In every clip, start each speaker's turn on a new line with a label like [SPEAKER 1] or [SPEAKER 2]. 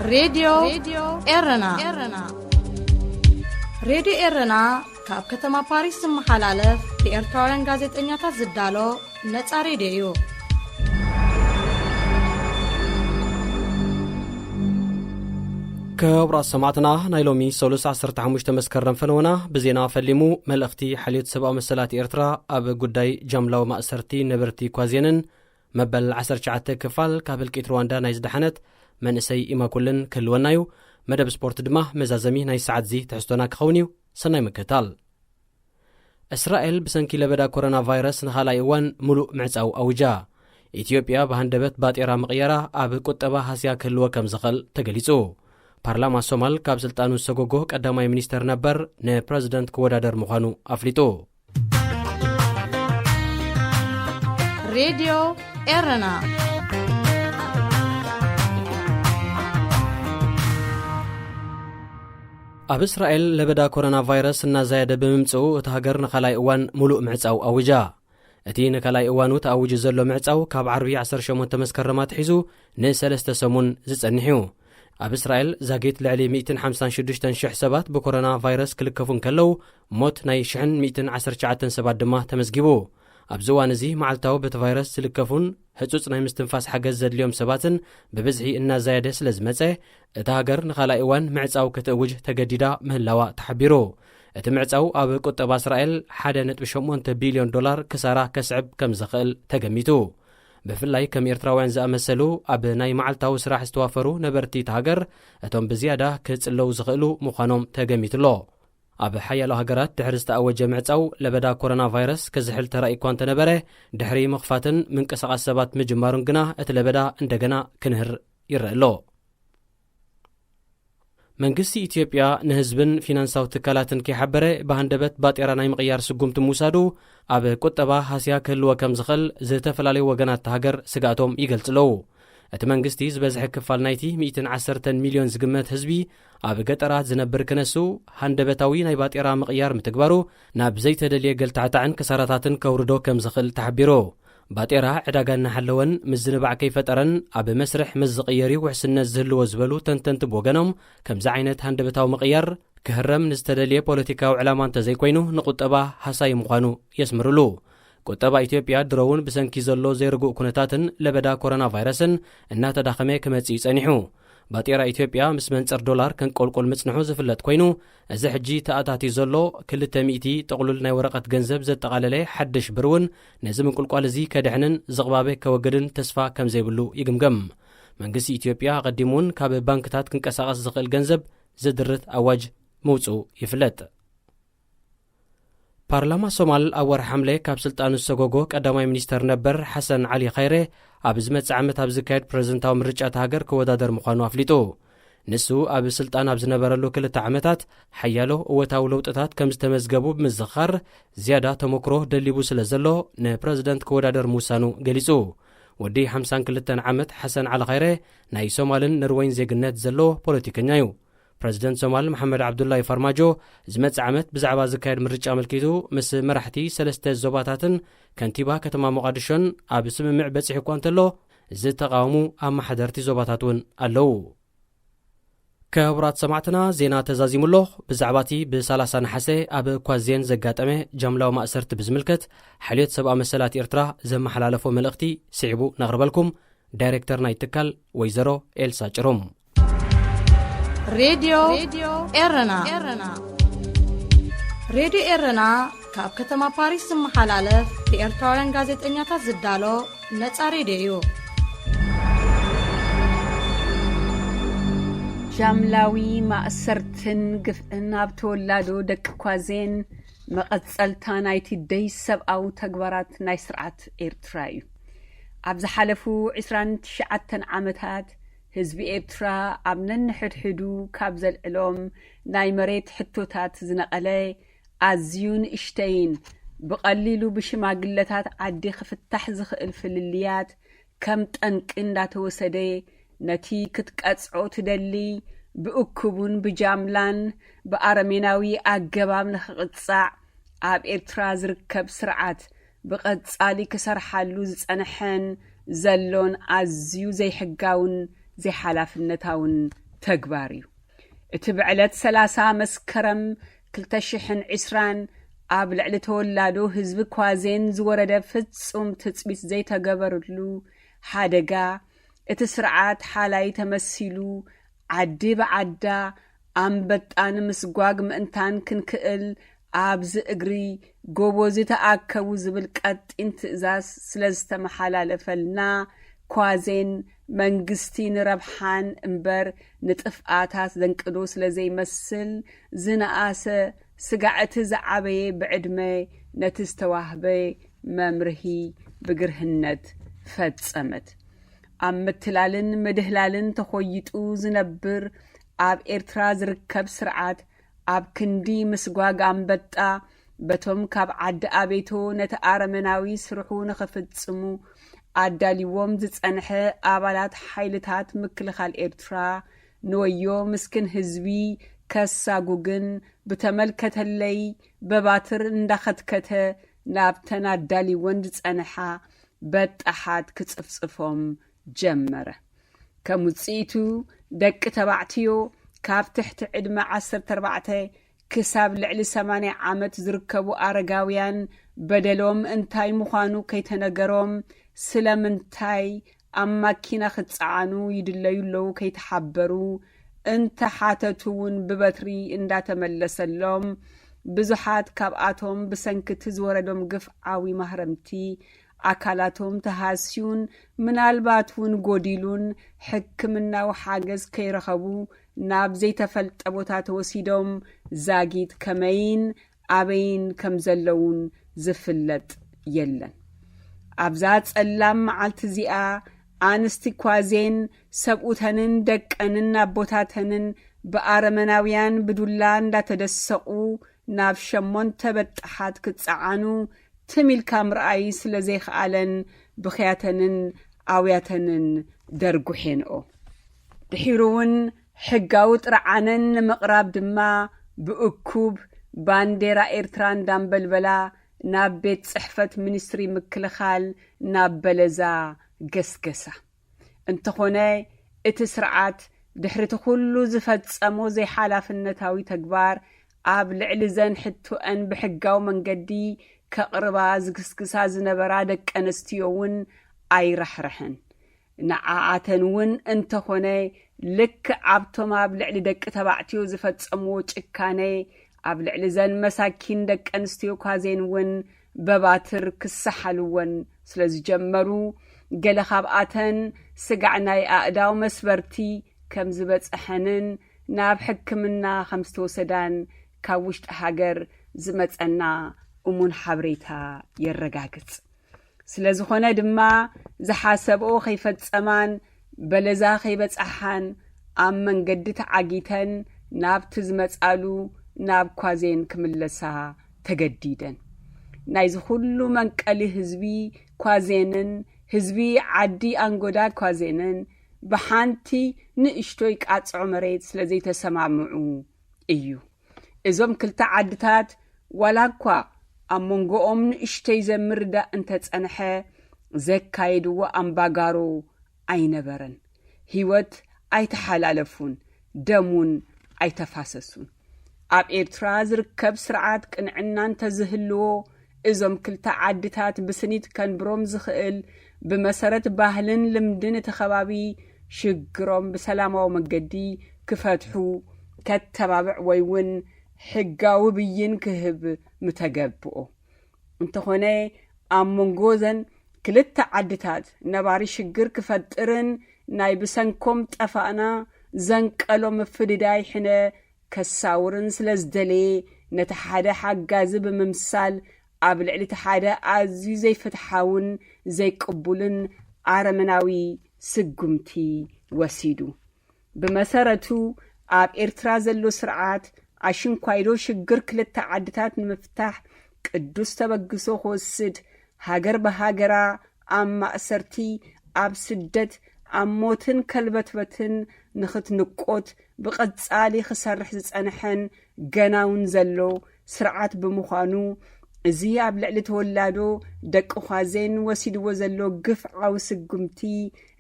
[SPEAKER 1] راديو إرنا راديو إرنا كاب كتما باريس محلالة في إرتورن غازيت إنياتا زدالو نتسا راديو
[SPEAKER 2] كبرا سمعتنا نايلومي سولوس 15 مسكرن فنونا بزينا فلمو ملأختي حليت سبا مسلات إرترا أب قداي جملو مأسرتي نبرتي كوازينن مبل 19 كفال كابل كيت رواندا نايزدحنت منسي إما كلن كلونايو مدب سبورت دما مزازمي ناي ساعت زي تحستونا كخونيو سناي مكتال إسرائيل بسنكي لبدا كورونا فيروس نخالا إيوان ملو معصاو أوجا إثيوبيا بهندبت باتيرا مقيرا أب كتبا هاسيا كلوا كم زخل تقليسو بارلامان الصومال كاب سلطانو سوغوغو قداماي منيستر نبر ن بريزيدنت كودادر مخانو أفليتو
[SPEAKER 1] راديو إرنا
[SPEAKER 2] أب إسرائيل لبدا كورونا فيروس نازايد بممصو تهاجر نخلاي إوان ملوء معصاو أوجا أتي نخلاي إوانو تأوج زلو معصاو كاب عربي 18 تمسكرمات حيزو نسلسته سمون زصنحيو أب إسرائيل زاجيت لعلي 156 شح سبات بكورونا فيروس كلكفون كلو موت ناي شحن 119 سبات دما تمزجبو أبزوان زي معلتاو بتفيروس سلكفون هتوص ناي مستنفاس حجز زد اليوم سباتن ببزحي إننا زايده سلازمته تهاجر نخلا إيوان معصاو كتأوج تجديدا مهلاوا تحبيرو اتمعصاو أب قطبا إسرائيل 1.8 بليون دولار كسارة كسعب كم زخل تجميتو بفلاي كم إرتراوين زأمسلو أب ناي معلتاو سراح استوافرو نبرتي تهاجر أتم بزيادة كتسلو زخلو مخانوم تجميتلو أب حيالو هاجرات دحرز تأوج معصاو لبدا كورونا فيروس كزحل ترأي كوانت نبره دحري مخفاتن من كساق السبات مجمارن جنا اتلبدا اندجنا كنهر يرألو منجسي إثيوبيا نهزبن فينانساو تكالاتن كي حبره بهندبت باتيرا ناي مقيار سقومت موسادو أب كتبا هاسيا كلوا كم زخل زتفلالي وغنات تهاجر سقاتهم يقلتلو اتمنجستي زبزح كفال نايتي 110 مليون زقمت هزبي أب قطرات زنبر كنسو هندبتاوي ناي باتيرا مقيار متكبارو ناب زيت دليا قلتعتعن كساراتاتن كوردو كم زخل تحبيرو باتيرا عداقان حلوان مزنبع كيفترن أب مسرح مزقيري وحسن الزهلو وزبلو تنتنت بوغنم كم زعينت هندبتاو مقيار كهرم نستدليا بوليتيكا وعلامان تزيكوينو نقطبا حساي مقانو يسمرلو قطبا إثيوبيا درون بسنكي زلو زيرقو كونتاتن لبدا كورونا فيروسن إنها تداخمي كمتسي سانيحو باتيرا إثيوبيا مسمنصر دولار كان قولقول مصنحو زفلت كوينو از حجي تأتاتي زلو كل تميتي تقلل ناي ورقة جنزب زتقاللي حدش برون نزم قولقول زي كدحنن زغبابه كوجدن تسفا كم زيبلو يقمقم منجسي إثيوبيا قدمون كاب بانكتات كنقساقس زقل جنزب زدرت أواج موصو يفلت بارلامان الصومال أور حملة كاب سلطانو سوغوغو قداماي منيستر نبر حسن علي خيره أبزمت عامت أبزكايد بريزنتاو مرجعت هاجر كودادر مخانو أفليتو نسو أب سلطان أبزنبرلو كل تعامتات حيالو وتاو لوطتات كم استمزجبو بمزخر زيادة تمكروه دليبو سلازلو ن بريزيدنت كودادر موسانو قليسو ودي 52 عامت حسن علي خيره ناي صومالن نروين زيغنت زلو بوليتيكنيايو بريزيدنت صومال محمد عبد الله فرماجو زمت عامت بزعبا زكايد مرجع ملكيتو مس مرحتي سلسته زوباتاتن كنتيبا كتما مقادشون أب سممع بصح كوانتلو زي تقاومو أما حضرتي زوباتاتون ألو كبرات سمعتنا زينا تزازيملو بزعباتي ب30 نحسي أب كوازين زقاتمه جملة ومأسرت بزملكت حليت سبا مسلات إرترا زم حلالفو ملأختي سعبو نغربلكم دايركتر نايتكال ويزرو إلسا جروم
[SPEAKER 1] راديو إرنا راديو إرنا كاب كتما باريس محلالة في إرتورن غازيت إنياتا زدالو نتسا راديو
[SPEAKER 3] جاملاوي مأسرتن قفنا بتولادو دك كوازين مقصلتا نايتي دي سبعو تقبرات نايسرعات إرترايو عبز حلفو 29 عامتات هزبي إرترا عمنن حدحدو كابزل إلوم ناي مريت حتوتات زنقلي عزيون اشتين بقليلو بشماقلتات عدي خفتح زخل فلليات كم تنك انداتو سدي نتي كتقصعو تدلي بأكبون بجاملان بأرميناوي أقبام نخقصع عب إرترا زركب سرعات بقصالي كسرحالو زنحن زلون عزيو زي حقاون زي حلافنتاون ተግባር እዩ እቲ ብዕለት 30 መስከረም 2020 ኣብ ልዕሊ ተወላዶ ህዝቢ ኳዜን ዝወረደ ፍጹም ትጽቢት ዘይተገበረሉ ሓደጋ እቲ ስርዓት ሓላይ ተመሲሉ ዓዲ ብዓዳ ኣንበጣን ምስጓግ ምእንታን ክንክእል ኣብዚ እግሪ ጎቦዚ ተኣከቡ ዝብል ቀጢን ትእዛዝ ስለ ዝተመሓላለፈልና ኳዜን መንግስቲ ንረብሓን እምበር ንጥፍኣታት ዘንቅዶ ስለ ዘይመስል ዝነኣሰ ስጋዕቲ ዝዓበየ ብዕድመ ነቲ ዝተዋህበ መምርሂ ብግርህነት ፈጸመት ኣብ ምትላልን ምድህላልን ተኾይጡ ዝነብር ኣብ ኤርትራ ዝርከብ ስርዓት ኣብ ክንዲ ምስጓግ ኣንበጣ በቶም ካብ ዓዲ ኣቤቶ ነቲ ኣረመናዊ ስርሑ ንኽፍጽሙ ኣዳሊዎም ዝጸንሐ ኣባላት ሓይልታት ምክልኻል ኤርትራ ንወዮ ምስክን ህዝቢ ከሳጉግን ብተመልከተለይ በባትር እንዳኸትከተ ናብተን ኣዳሊወን ዝጸንሓ በጣሓት ክጽፍጽፎም ጀመረ ከም ውጽኢቱ ደቂ ተባዕትዮ ካብ ትሕቲ ዕድመ 14 ክሳብ ልዕሊ 80 ዓመት ዝርከቡ ኣረጋውያን በደሎም እንታይ ምዃኑ ከይተነገሮም ስለምንታይ ኣብ ማኪና ክጸዓኑ ይድለዩለዉ ከይተሓበሩ እንተሓተቱውን ብበትሪ እንዳተመለሰሎም ብዙሓት ካብኣቶም ብሰንክቲ ዝወረዶም ግፍዓዊ ማህረምቲ ኣካላቶም ተሃስዩን ምናልባትውን ጎዲሉን ሕክምናዊ ሓገዝ ከይረኸቡ ናብ ዘይተፈልጠ ቦታ ተወሲዶም ዛጊት ከመይን ኣበይን ከም ዘለውን ዝፍለጥ የለን ኣብዛ ጸላም መዓልቲ እዚኣ ኣንስቲ ኳዜን ሰብኡተንን ደቀንን ኣቦታተንን ብኣረመናውያን ብዱላ እንዳተደሰቑ ናብ 8 በጣሓት ክጸዓኑ ትሚልካ ምርኣይ ስለ ዘይከኣለን ብኽያተንን ኣውያተንን ደርጉሒንኦ ድሒሩውን ሕጋዊ ጥርዓነን ንምቕራብ ድማ ብእኩብ ባንዴራ ኤርትራ እንዳንበልበላ ናብ ቤት ጽሕፈት ሚኒስትሪ ምክልኻል ናብ በለዛ ገስገሳ እንተኾነ እቲ ስርዓት ድሕሪቲ ኩሉ ዝፈጸሞ ዘይሓላፍነታዊ ተግባር ኣብ ልዕሊ ዘን ሕቱአን ብሕጋዊ መንገዲ ከቕርባ ዝግስግሳ ዝነበራ ደቂ ኣንስትዮ እውን ኣይራሕርሕን ንዓኣተን እውን እንተኾነ ልክ ኣብቶም ኣብ ልዕሊ ደቂ ተባዕትዮ ዝፈጸምዎ ጭካኔ ኣብ ልዕሊ ዘን መሳኪን ደቂ ኣንስትዮ ኳዜን እውን በባትር ክሰሓልወን ስለ ዝጀመሩ ገለ ካብኣተን ስጋዕ ናይ ኣእዳው መስበርቲ ከም ዝበጽሐንን ናብ ሕክምና ከም ዝተወሰዳን ካብ ውሽጢ ሃገር ዝመጸና እሙን ሓበሬታ የረጋግጽ ስለ ዝኾነ ድማ ዝሓሰብኦ ከይፈጸማን በለዛ ከይበጽሓን ኣብ መንገዲ ተዓጊተን ናብቲ ዝመጻሉ ናብ ኳዜን ክምለሳ ተገዲደን ናይ ዝኹሉ መንቀሊ ህዝቢ ኳዜንን ህዝቢ ዓዲ ኣንጎዳ ኳዜንን ብሓንቲ ንእሽቶይ ቃጽዖ መሬት ስለ ዘይተሰማምዑ እዩ እዞም ክልተ ዓድታት ዋላ እኳ ኣብ መንጎኦም ንእሽተይ ዘምርዳእ እንተጸንሐ ዘካየድዎ ኣምባጋሮ ኣይነበረን ህይወት ኣይተሓላለፉን ደሙን ኣይተፋሰሱን ኣብ ኤርትራ ዝርከብ ስርዓት ቅንዕና እንተዝህልዎ እዞም ክልተ ዓድታት ብስኒት ከንብሮም ዝኽእል ብመሰረት ባህልን ልምድን እቲ ከባቢ ሽግሮም ብሰላማዊ መንገዲ ክፈትሑ ከተባብዕ ወይ እውን ሕጋዊ ብይን ክህብ ምተገብኦ እንተኾነ ኣብ መንጎ ዘን ክልተ ዓድታት ነባሪ ሽግር ክፈጥርን ናይ ብሰንኮም ጠፋእና ዘንቀሎም ፍድዳይ ሕነ ከሳውርን ስለ ዝደለየ ነቲ ሓደ ሓጋዚ ብምምሳል ኣብ ልዕሊ እቲ ሓደ ኣዝዩ ዘይፍትሓውን ዘይቅቡልን ኣረመናዊ ስጉምቲ ወሲዱ ብመሰረቱ ኣብ ኤርትራ ዘሎ ስርዓት ኣሽንኳይዶ ሽግር ክልተ ዓድታት ንምፍታሕ ቅዱስ ተበግሶ ክወስድ ሃገር ብሃገራ ኣብ ማእሰርቲ ኣብ ስደት ኣብ ሞትን ከልበትበትን ንኽትንቆት ብቐጻሊ ክሰርሕ ዝጸንሐን ገናውን ዘሎ ስርዓት ብምዃኑ እዚ ኣብ ልዕሊ ተወላዶ ደቂ ኳዜን ወሲድዎ ዘሎ ግፍዓዊ ስጉምቲ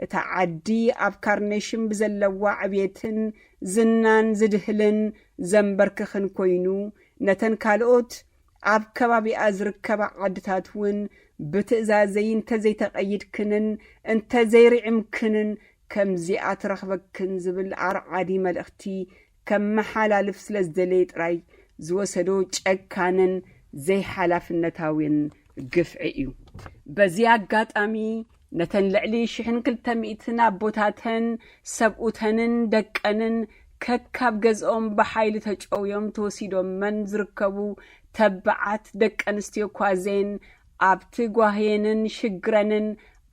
[SPEAKER 3] እታ ዓዲ ኣብ ካርኔሽን ብዘለዋ ዕብየትን ዝናን ዝድህልን ዘንበርክኽን ኮይኑ ነተን ካልኦት ኣብ ከባቢኣ ዝርከባ ዓድታት እውን ብትእዛዘይ እንተዘይተቐይድክንን እንተዘይርዕምክንን ከምዚኣ ትረኽበክን ዝብል ኣርዓዲ መልእኽቲ ከም መሓላልፍ ስለ ዝደለየ ጥራይ ዝወሰዶ ጨካንን ዘይሓላፍነታዊን ግፍዒ እዩ። በዚ ኣጋጣሚ ነተን ልዕሊ 1200 ኣቦታተን ሰብኡተንን ደቀንን ከካብ ገዝኦም ብሓይሊ ተጨውዮም ተወሲዶመን ዝርከቡ ተባዓት ደቂ ኣንስትዮ ኳዜን ኣብቲ ጓህየንን ሽግረንን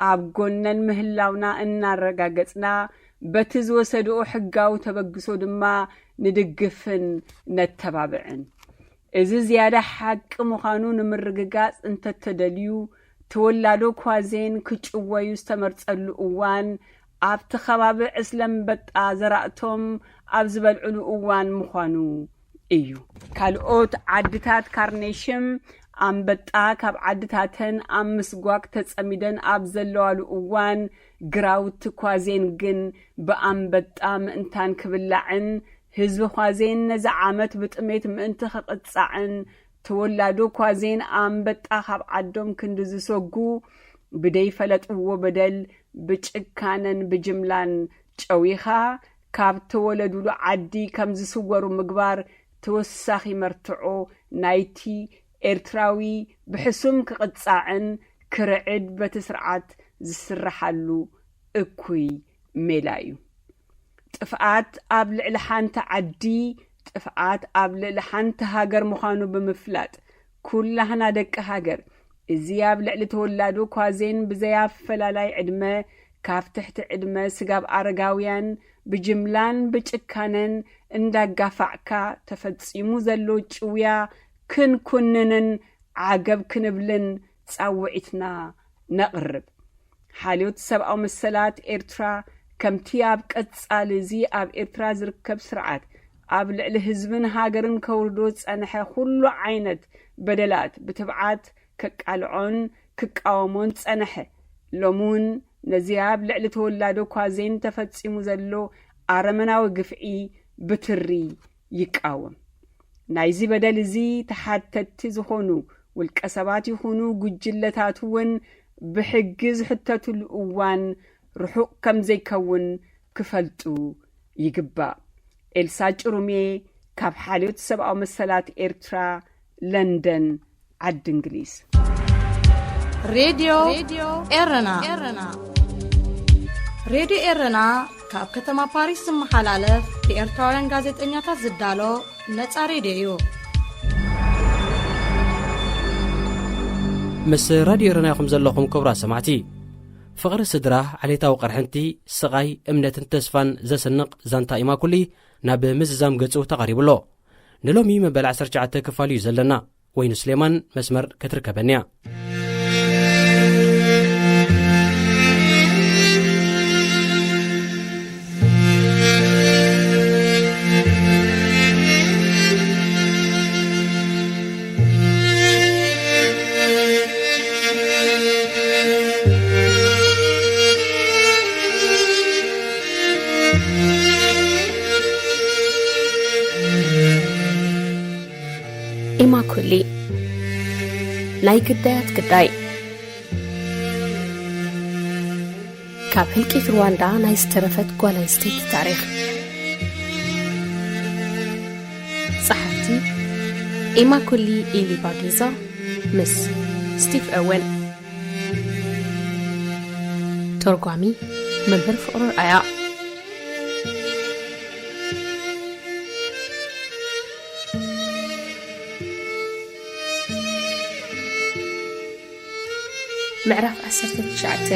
[SPEAKER 3] ኣብ ጎነን ምህላውና እናረጋገጽና በቲ ዝወሰድኦ ሕጋዊ ተበግሶ ድማ ንድግፍን ነተባብዕን። እዚ ዝያዳ ሓቂ ምዃኑ ንምርግጋጽ እንተተደልዩ ተወላዶ ኳዜን ክጭወዩ ዝተመርጸሉ እዋን ኣብቲ ከባቢ ዕስለምበጣ ዘራእቶም ኣብ ዝበልዕሉ እዋን ምዃኑ እዩ። ካልኦት ዓድታት ካርኔሽም ኣንበጣ ካብ ዓድታተን ኣብ ምስጓግ ተጸሚደን ኣብ ዘለዋሉ እዋን ግራውቲ ኳዜን ግን ብኣንበጣ ምእንታን ክብላዕን ህዝቢ ኳዜን ነዚ ዓመት ብጥሜት ምእንቲ ክቕጻዕን ተወላዶ ኳዜን ኣንበጣ ካብ ዓዶም ክንዲ ዝሰጉ ብደይፈለጥዎ በደል ብጭካነን ብጅምላን ጨዊኻ ካብ ተወለዱሉ ዓዲ ከም ዝስወሩ ምግባር ተወሳኺ መርትዖ ናይቲ ኤርትራዊ ብሕሱም ክቕጻዕን ክርዕድ በቲ ስርዓት ዝስራሓሉ እኩይ ሜላ እዩ። ጥፍኣት ኣብ ልዕሊ ሓንቲ ዓዲ ጥፍኣት ኣብ ልዕሊ ሓንቲ ሃገር ምዃኑ ብምፍላጥ ኩላህና ደቂ ሃገር እዚ ኣብ ልዕሊ ተወላዶ ኳዜን ብዘያፈላላይ ዕድመ ካብ ትሕቲ ዕድመ ስጋብ ኣረጋውያን ብጅምላን ብጭካነን እንዳጋፋዕካ ተፈጺሙ ዘሎ ጭውያ ክንኩንንን ዓገብ ክንብልን ጻውዒትና ነቕርብ። ሓልዮት ሰብኣዊ መሰላት ኤርትራ ከምቲ ኣብ ቀጻሊ እዚ ኣብ ኤርትራ ዝርከብ ስርዓት ኣብ ልዕሊ ህዝብን ሃገርን ከውርዶ ጸንሐ ኩሉ ዓይነት በደላት ብትብዓት ከቃልዖን ክቃወሞን ጸንሐ። ሎሙን ነዚ ኣብ ልዕሊ ተወላዶ ኳዜን ተፈጺሙ ዘሎ ኣረመናዊ ግፍዒ ብትሪ ይቃወም። ናይዚ በደል እዚ ተሓተቲ ዝኾኑ ውልቀ ሰባት ይኹኑ ጉጅለታት እውን ብሕጊ ዝሕተቱሉ እዋን ርሑቕ ከም ዘይከውን ክፈልጡ ይግባእ። ኤልሳ ጭሩሜ ካብ ሓልዮት ሰብኣዊ መሰላት ኤርትራ ለንደን ዓዲ እንግሊዝ።
[SPEAKER 1] ሬድዮ ኤረና ሬድዮ ኤረና ካብ ከተማ ፓሪስ ዝመሓላለፍ ብኤርትራውያን ጋዜጠኛታት ዝዳሎ ነጻ ሬድዮ እዩ።
[SPEAKER 2] ምስ ራድዮ ኤረና ይኹም ዘለኹም ክቡራት ሰማዕቲ፣ ፍቕሪ ስድራ ዓሌታዊ ቐርሕንቲ ስቓይ እምነትን ተስፋን ዘስንቕ ዛንታ ኢማኩሊ ናብ ምዝዛም ገጹ ተቐሪቡሎ። ንሎሚ መበል 19 ክፋል እዩ ዘለና። ወይኑ ስሌማን መስመር ክትርከበኒ እያ።
[SPEAKER 4] ኢማኩሊ ናይ ግዳያት ግዳይ ካብ ህልቂት ሩዋንዳ ናይ ዝተረፈት ጓል ኣንስተይቲ ታሪኽ ጸሓፍቲ ኢማኩሊ ኢሊባጊዛ ምስ ስቲቭ ኤርዌን ተርጓሚ መምህር ፍቕሪ ኣያ ምዕራፍ 19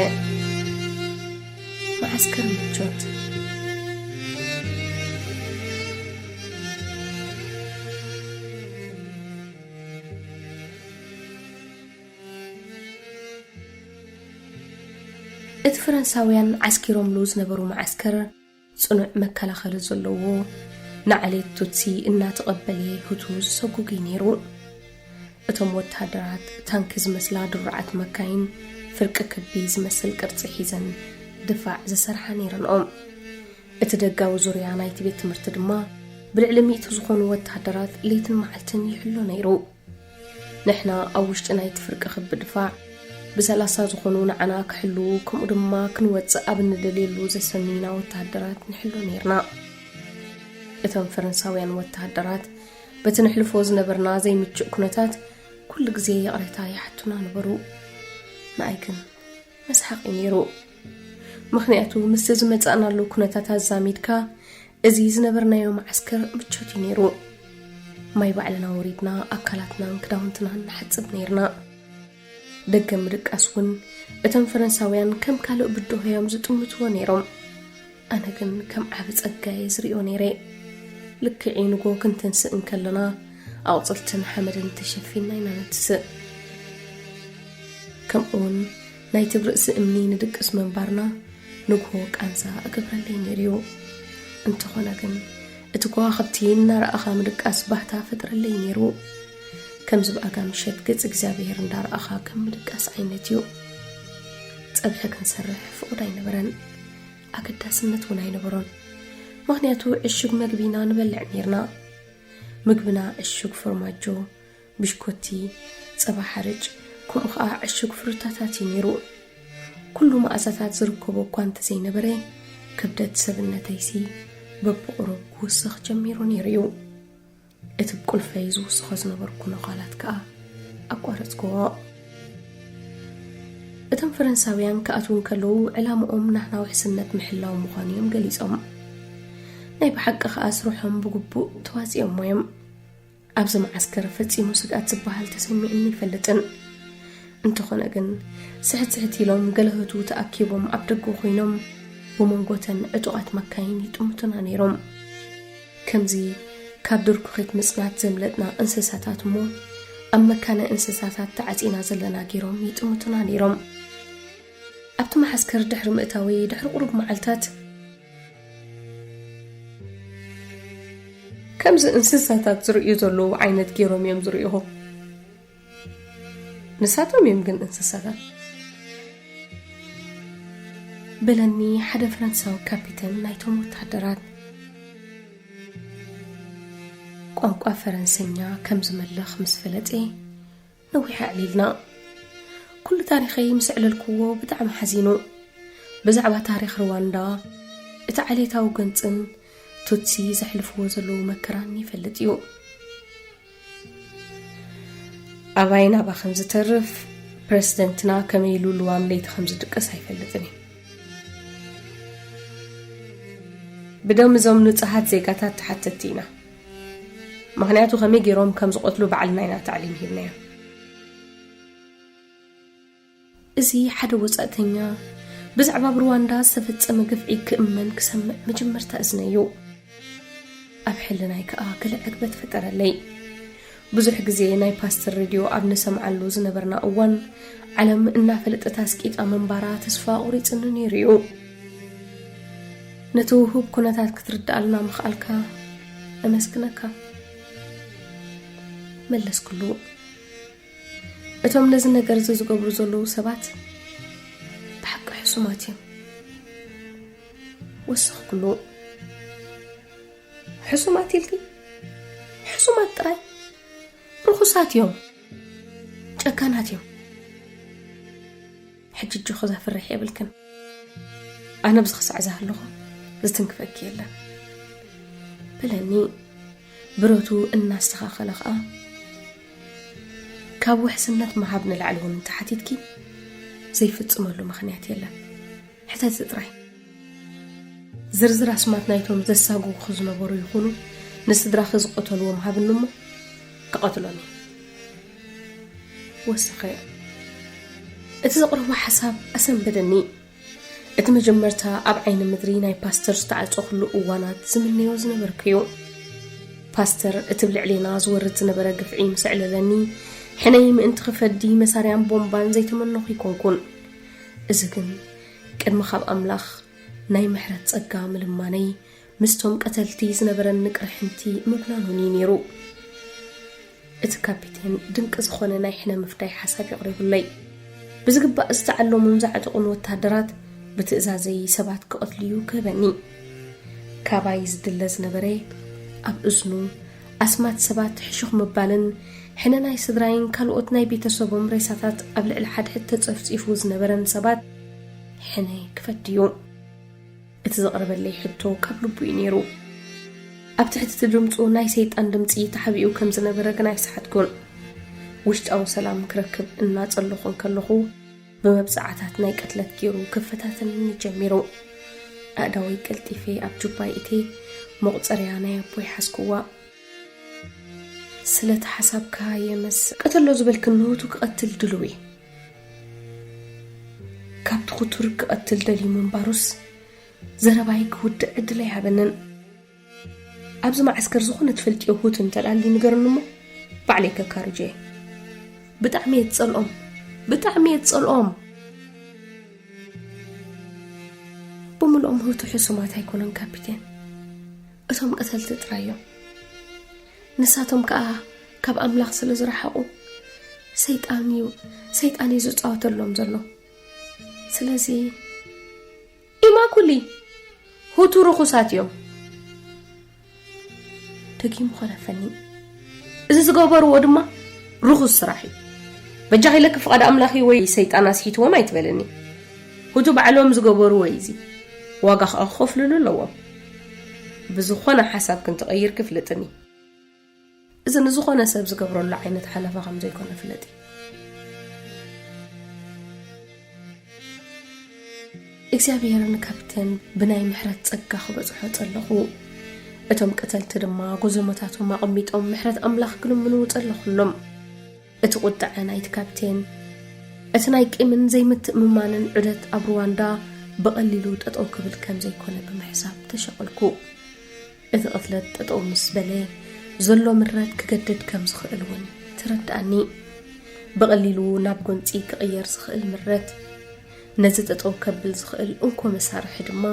[SPEAKER 4] معسكر ምቾት እቲ ፍራንሳውያን ዓስኪሮምሉ ዝነበሩ ማዓስከር ጽኑዕ መከላኸሊ ዘለዎ ንዓሌት ቱትሲ እናተቐበለ ሁቱ ዝሰጉግ ነይሩ። እቶም ወታደራት ታንክ ዝመስላ ድርዓት መካይን ፍርቂ ክቢ ዝመስል ቅርፂ ሒዘን ድፋዕ ዝሰርሓ ነይረንኦም እቲ ደጋዊ ዙርያ ናይቲ ቤት ትምህርቲ ድማ ብልዕሊ 100 ዝኾኑ ወታደራት ለይትን መዓልትን ይሕሎ ነይሩ ንሕና ኣብ ውሽጢ ናይቲ ፍርቂ ክቢ ድፋዕ ብ30 ዝኾኑ ንዓና ክሕሉ ከምኡ ድማ ክንወፅእ ኣብ ንደልየሉ ዘሰሚና ወታደራት ንሕሎ ነይርና እቶም ፈረንሳውያን ወታደራት በቲ ንሕልፎ ዝነበርና ዘይምችእ ኩነታት ኩሉ ግዜ የቕሬታ ይሓቱና ነበሩ ንኣይ ግን መስሓቂ ነይሩ ምክንያቱ ምስ ዝመፃናሉ ኩነታት ኣዛሚድካ እዚ ዝነበርናዮ ማዓስከር ምቾት ነይሩ ማይ ባዕልና ወሪድና ኣካላትናን ክዳውንትናን ንሓፅብ ነይርና ደገ ምድቃስ እውን እቶም ፈረንሳውያን ከም ካልእ ብድሆዮም ዝጥምትዎ ነይሮም ኣነ ግን ከም ዓብ ፀጋይ ዝሪኦ ነይረ ልክዕ ንጎ ክንተንስእ እንከለና ኣቕፅልትን ሓመድን ተሸፊና ኢና ንትስእ ከምኡውን ናይቲ ብርእሲ እምኒ ንድቅስ መንባርና ንጎ ቃንዛ እገብረለይ ነይርዩ እንተኾነ ግን እቲ ከዋኽብቲ እናረኣኻ ምድቃስ ባህታ ፈጥረለይ ነይሩ ከም ዝበኣጋ ምሸት ገጽ እግዚኣብሔር እንዳረኣኻ ከም ምድቃስ ዓይነት እዩ ፀብሒ ክንሰርሕ ፍቑድ ኣይነበረን ኣገዳስነት እውን ኣይነበሮን ምክንያቱ ዕሹግ መግቢና ንበልዕ ነይርና ምግብና ዕሹግ ፎርማጆ ብሽኮቲ ፀባ ሓርጭ ከምኡ ከዓ ዕሹግ ፍሩታታት ነይሩ ኩሉ መኣዛታት ዝርከቦ እኳ እንተዘይነበረ ክብደት ሰብነተይሲ በብቁሩብ ክውስኽ ጀሚሩ ነይሩ እቲ ብቁልፈይ ዝውስኾ ዝነበርኩ ነዃላት ከዓ ኣቋረፅክዎ እቶም ፈረንሳውያን ከኣትውን ከለዉ ዕላምኦም ናሕና ውሕስነት ምሕላው ምዃኑ እዮም ገሊፆም ናይ ብሓቂ ከዓ ስርሖም ብግቡእ ተዋፂኦም እዮም ኣብዚ መዓስከር ፈፂሙ ስጋት ዝበሃል ተሰሚዕኒ ይፈልጥን እንተኾነ ግን ስሕት ኢሎም ገለህቱ ተኣኪቦም ኣብ ደገ ኮይኖም ብመንጎተን ዕጡቓት መካይን ይጥምቱና ነይሮም ከምዚ ካብ ድርኩኺት ምጽናት ዘምለጥና እንስሳታት እሞ ኣብ መካነ እንስሳታት ተዓፂና ዘለና ገይሮም ይጥምቱና ነይሮም ኣብቲ መዓስከር ድሕሪ ምእታዊ ድሕሪ ቁሩብ መዓልታት ከምዚ እንስሳታት ዝርእዩ ዘለዉ ዓይነት ገይሮም እዮም ዝርእይኹ ንሳቶም እዮም ግን እንስሳታት በለኒ ሓደ ፈረንሳዊ ካፒተን ናይቶም ወታደራት ቋንቋ ፈረንሰኛ ከም ዝመለኽ ምስ ፈለጠ ነዊሕ ዕሊልና ኩሉ ታሪኸይ ምስ ዕለልክዎ ብጣዕሚ ሓዚኑ ብዛዕባ ታሪኽ ሩዋንዳ እቲ ዓሌታዊ ገንፅን ቱትሲ ዘሕልፍዎ ዘለዉ መከራን ይፈልጥ እዩ ኣባይ ናባ ከም ዝተርፍ ፕሬዚደንትና ከመይ ኢሉ ልዋም ለይቲ ከም ዝድቀስ ኣይፈልጥን ብደም እዞም ንጹሓት ዜጋታት ተሓተቲ ኢና ምክንያቱ ከመይ ገይሮም ከም ዝቆትሉ ባዕልና ኢና ታዕሊም ሂብናዮ እዚ ሓደ ወጻእተኛ ብዛዕባ ሩዋንዳ ዝተፈጸመ ግፍዒ ክእመን ክሰምዕ መጀመርታ እዝነዩ ኣብ ሕልናይ ከዓ ገለ ዕግበት ፈጠረለይ ብዙሕ ግዜ ናይ ፓስተር ሬድዮ ኣብ ንሰምዓሉ ዝነበርና እዋን ዓለም እናፈለጠታ ስቂጣ መንባራ ተስፋ ቁሪፅን ነይሩ እዩ ነቲ ውሁብ ኩነታት ክትርዳኣልና ምኽኣልካ ኣመስግነካ መለስ ኩሉ እቶም ነዚ ነገር ዝገብሩ ዘለዉ ሰባት ብሓቂ ሕሱማት እዮም ወስኽ ኩሉ ሕሱማት ኢልቲ ሕሱማት ጥራይ ርኩሳት እዮም ጨካናት እዮም ሕጅ ክዘፍርሕ የብልክን ኣነ ብዚ ክሳዕዛ ኣለኹ ዝትንክፈኪ የለን በለኒ ብረቱ እናስተኻኸለ ከዓ ካብ ውሕስነት መሃብ ንላዕሊ እውን ተሓቲትኪ ዘይፍጽመሉ ምኽንያት የለን ሕተት ጥራይ ዝርዝር ኣስማት ናይቶም ዘሳጉ ዝነበሩ ይኹኑ ንስድራኺ ዝቆተልዎ መሃብን እሞ ከቐትሎኒ ወስኸ እቲ ዘቕርቦ ሓሳብ ኣሰንበደኒ እቲ መጀመርታ ኣብ ዓይኒ ምድሪ ናይ ፓስተር ዝተዓፀ ኩሉ እዋናት ዝምነዮ ዝነበርክዩ ፓስተር እቲ ብልዕሊና ዝወርድ ዝነበረ ግፍዒ ምስዕለለኒ ሕነይ ምእንቲ ክፈዲ መሳርያን ቦምባን ዘይተመነኹ ይኮንኩን እዚ ግን ቅድሚ ካብ ኣምላኽ ናይ ምሕረት ጸጋ ምልማነይ ምስቶም ቀተልቲ ዝነበረን ንቅርሕንቲ ምብናኑኒ ነይሩ እቲ ካፒቴን ድንቅ ዝኾነ ናይ ሕነ ምፍታይ ሓሳብ ይቕርብለይ ብዝግባእ ዝተዓለሙን ዝዓጥቑን ወታደራት ብትእዛዘይ ሰባት ክቐትልዩ ክህበኒ ካባይ ዝድለ ዝነበረ ኣብ እዝኑ ኣስማት ሰባት ሕሹኽ ምባልን ሕነ ናይ ስድራይን ካልኦት ናይ ቤተሰቦም ሬሳታት ኣብ ልዕሊ ሓድሕድ ተፀፍፂፉ ዝነበረን ሰባት ሕነ ክፈድዩ እቲ ዘቕርበለይ ሕቶ ካብ ልቡ እዩ ነይሩ ኣብ ትሕቲ እቲ ድምፁ ናይ ሰይጣን ድምፂ ተሓቢኡ ከም ዝነበረ ግን ኣይሰሓትኩን ውሽጣዊ ሰላም ክረክብ እናፀለኹን ከለኹ በመብዛዕታት ናይ ቀትለት ገይሩ ክፈታተን ጀሚሩ ኣእዳወይ ቀልጢፌ ኣብ ጁባይ እቴ መቁፀርያ ናይ ኣቦይ ሓስኩዋ ስለቲ ሓሳብካ የመስ ቀተሎ ዝበልክንሁቱ ክቐትል ድልዊ ካብቲ ኹቱር ክቐትል ደልዩ ምንባሩስ ዘረባይ ክውድዕ ዕድል ኣይሃበንን ኣብዚ ማዓስከር ዝኾነ ትፈልጥዮ ሁቱ እንተላሊ ንገርኒ እሞ ባዕለይ ከካርጀ ብጣዕሚ የትፀልኦም ብምልኦም ሁቱ ሕሱማት ኣይኮነን ካፒቴን እቶም ቀተልቲ ጥራዮም ንሳቶም ከዓ ካብ ኣምላኽ ስለ ዝረሓቑ ሰይጣን እዩ ዝፃወተሎም ዘሎ ስለዚ ኢማኩሊ ሁቱ ርኹሳት እዮም ደጊሙ ኸለፈኒ እዚ ዝገበርዎ ድማ ርኹስ ስራሕ እዩ በጃኺ ለክ ፍቓድ ኣምላኺ ወይ ሰይጣን ኣስሒትዎም ኣይትበለኒ ሁቱ ባዕሎም ዝገበርዎ እዚ ዋጋ ክኸፍልሉ ኣለዎም ብዝኾነ ሓሳብ ክንተቐይር ክፍልጥኒ እዚ ንዝኾነ ሰብ ዝገብረሉ ዓይነት ሓለፋ ከም ዘይኮነ ፍለጢ እግዚአብሔር ንካፒቴን ብናይ ምሕረት ጸጋ ክበጽሖ ጸለኹ እቶም ቀተልቲ ድማ ጎዘሞታቶም ኣቐሚጦም ምሕረት ኣምላኽ ክልምኑ ጸለኹሎም እቲ ቁጣዕ ናይቲ ካፒቴን እቲ ናይ ቂምን ዘይምትእምማንን ዑደት ኣብ ሩዋንዳ በቐሊሉ ጠጠው ክብል ከም ዘይኮነ ብምሕሳብ ተሸቐልኩ እቲ ቅትለት ጠጠው ምስ በለ ዘሎ ምረት ክገድድ ከም ዝኽእል እውን ትረዳእኒ በቐሊሉ ናብ ጎንፂ ክቕየር ዝኽእል ምረት ነዚ ጠጠው ከብል ዝኽእል እንኮ መሳርሒ ድማ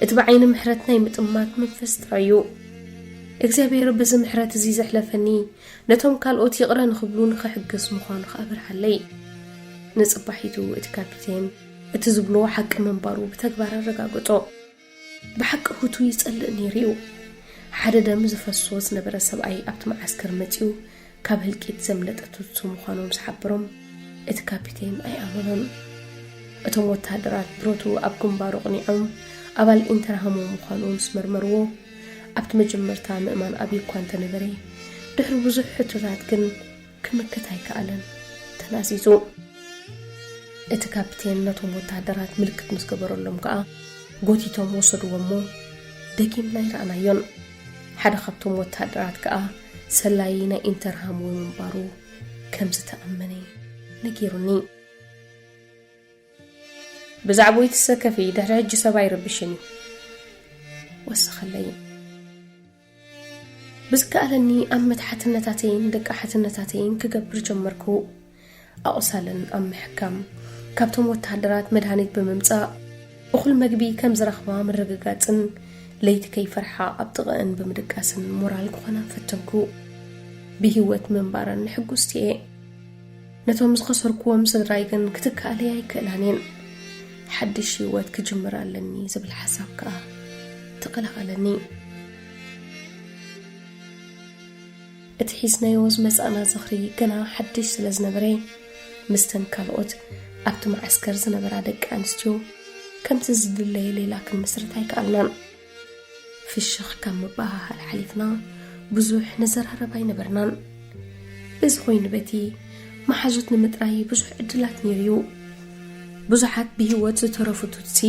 [SPEAKER 4] እቲ ብዓይኒ ምሕረት ናይ ምጥማት መንፈስ ጥራዩ እግዚአብሔር በዚ ምሕረት እዚ ዘሕለፈኒ ነቶም ካልኦት ይቕረ ንኽብሉ ንኽሕግዝ ምዃኑ ከኣብርሃለይ ንጽባሒቱ እቲ ካፒቴን እቲ ዝብሎ ሓቂ መንባሩ ብተግባር ኣረጋግጦ ብሓቂ ሁቱ ይጸልእ ነይሩ ሓደ ደም ዝፈሶ ዝነበረ ሰብኣይ ኣብቲ ማዓስከር መፂኡ ካብ ህልቂት ዘምለጠቱ ምዃኖም ዝሓብሮም እቲ ካፒቴን ኣይኣመኖን እቶም ወታደራት ብሮቱ ኣብ ግንባሩ ቕኒዖም ኣባል ኢንተርሃሙ ምዃኑ ምስ መርመርዎ ኣብቲ መጀመርታ ምእማን ኣብ እኳ እንተነበረ ድሕሪ ብዙሕ ሕቶታት ግን ክምክት ኣይከኣለን ተናዚዙ እቲ ካፒቴን ነቶም ወታደራት ምልክት ምስ ገበረሎም ከዓ ጎቲቶም ወሰድዎሞ ደጊምና ይረኣናዮን ሓደ ካብቶም ወታደራት ከዓ ሰላይ ናይ ኢንተርሃሙ ምንባሩ ከም ዝተኣመነ ነጊሩኒ ብዛዕባ እቲ ሰከፊ ድሕሪ ሕጂ ሰብኣይ ረብሽኒ ወሰኸለይ ብዝከኣለኒ ኣብ መትሓትነታተይን ደቂ ሓትነታተይን ክገብር ጀመርኩ ኣቕሳልን ኣብ ምሕካም ካብቶም ወታደራት መድሃኒት ብምምጻእ እኹል መግቢ ከም ዝረኽባ ምርግጋፅን ለይቲ ከይፈርሓ ኣብ ጥቕአን ብምድቃስን ሞራል ክኾና ፈተንኩ ብሂወት ምንባረን ሕጉስቲ እየ ነቶም ዝኸሰርክዎም ስድራይ ግን ክትከኣለይ ኣይክእላንን ሓድሽ ህይወት ክጅምር ኣለኒ ዝብል ሓሳብ ከዓ ተቐላቐለኒ እቲ ሒዝናዮ ዝመጻእና ዝኽሪ ገና ሓድሽ ስለ ዝነበረ ምስተን ካልኦት ኣብቲ ማዓስከር ዝነበራ ደቂ ኣንስትዮ ከምቲ ዝድለየ ሌላ ክንምስርት ኣይከኣልናን ፍሽኽ ካብ ምባሃሃል ሓሊፍና ብዙሕ ነዘራረብ ኣይነበርናን እዚ ኮይኑ በቲ መሓዙት ንምጥራይ ብዙሕ ዕድላት ነይሩ ብዙሓት ብሂወት ዝተረፉ ቱትሲ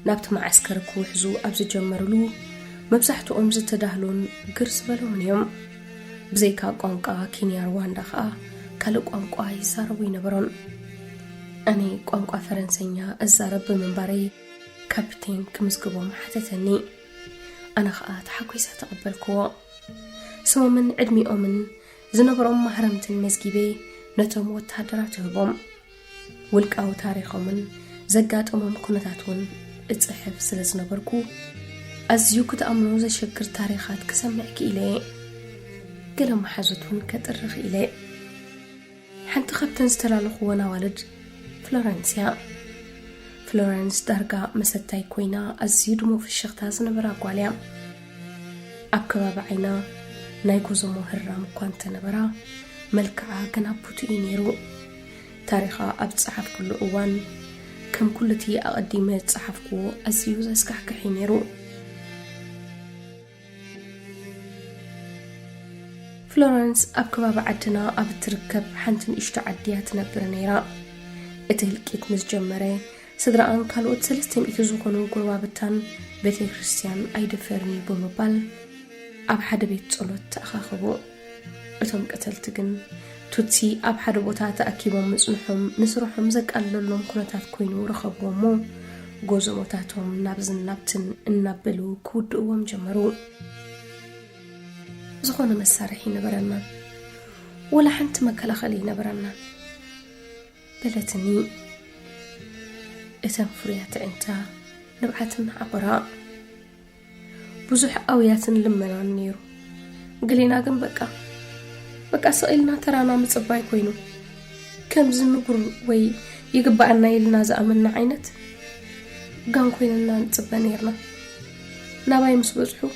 [SPEAKER 4] ናብቲ ማዓስከር ክውሕዙ ኣብ ዝጀመርሉ መብዛሕትኦም ዝተዳህሉን ግር ዝበለውን እዮም ብዘይካ ቋንቋ ኬንያ ሩዋንዳ ከዓ ካልእ ቋንቋ ይዛረቡ ይነበሮን ኣነ ቋንቋ ፈረንሰኛ እዛረብ ብምንባረይ ካፒቴን ክምዝግቦም ሓተተኒ ኣነ ከዓ ተሓጒሳ ተቐበልክዎ ስሞምን ዕድሚኦምን ዝነበሮም ማሕረምትን መዝጊቤ ነቶም ወታደራት ህቦም ውልቃዊ ታሪኾምን ዘጋጠሞም ኩነታት እውን እጽሕፍ ስለ ዝነበርኩ ኣዝዩ ክትኣምኖ ዘሸግር ታሪኻት ክሰምዕ ክኢለ قلم محازتون كترخ إليه حنت خبتن استلالخونا والد فلورنس دارقا مستاي كوينا أزيدمو في الشغتاز نبرا قواليا أبكبا بعينا نايكوزو مهرام كوانت نبرا ملكعا قنابوتو إنيرو تاريخا أبتصحف كل أوان كم كلتي أقدمت تصحفكو أزيوز أسكحك حينيرو فلورنس أبكبا بعدنا أبتركب حنتن إشتعديات نبر نيرا اتهلكيت مزجمري سدران كالوت سلستم إتزوخونو قربابتان بيتي كريستيان أيدفرني بمبال أب حد بيت صلوت تأخاخبو أتم قتلتقن توتسي أب حد بوتا تأكيبهم مصنحهم نسرحهم زك أللهم كونتات كوينو رخبومو غوزو موتاتهم نابزن نابتن النابلو كودوهم جمرو زخونا مسارحي نبرنا ولا حنت مكلا خلي نبرنا بلتني إتم فريات انتا نبعتنا عبراء بزح أوياتن لمنا النيرو قلينا قم بقى سئلنا ترانا مصباي كوينو كم زنقر وي يقبعنا يلنا زأمنا عينت قام كويننا نتصبا نيرنا ناباي مسبزحو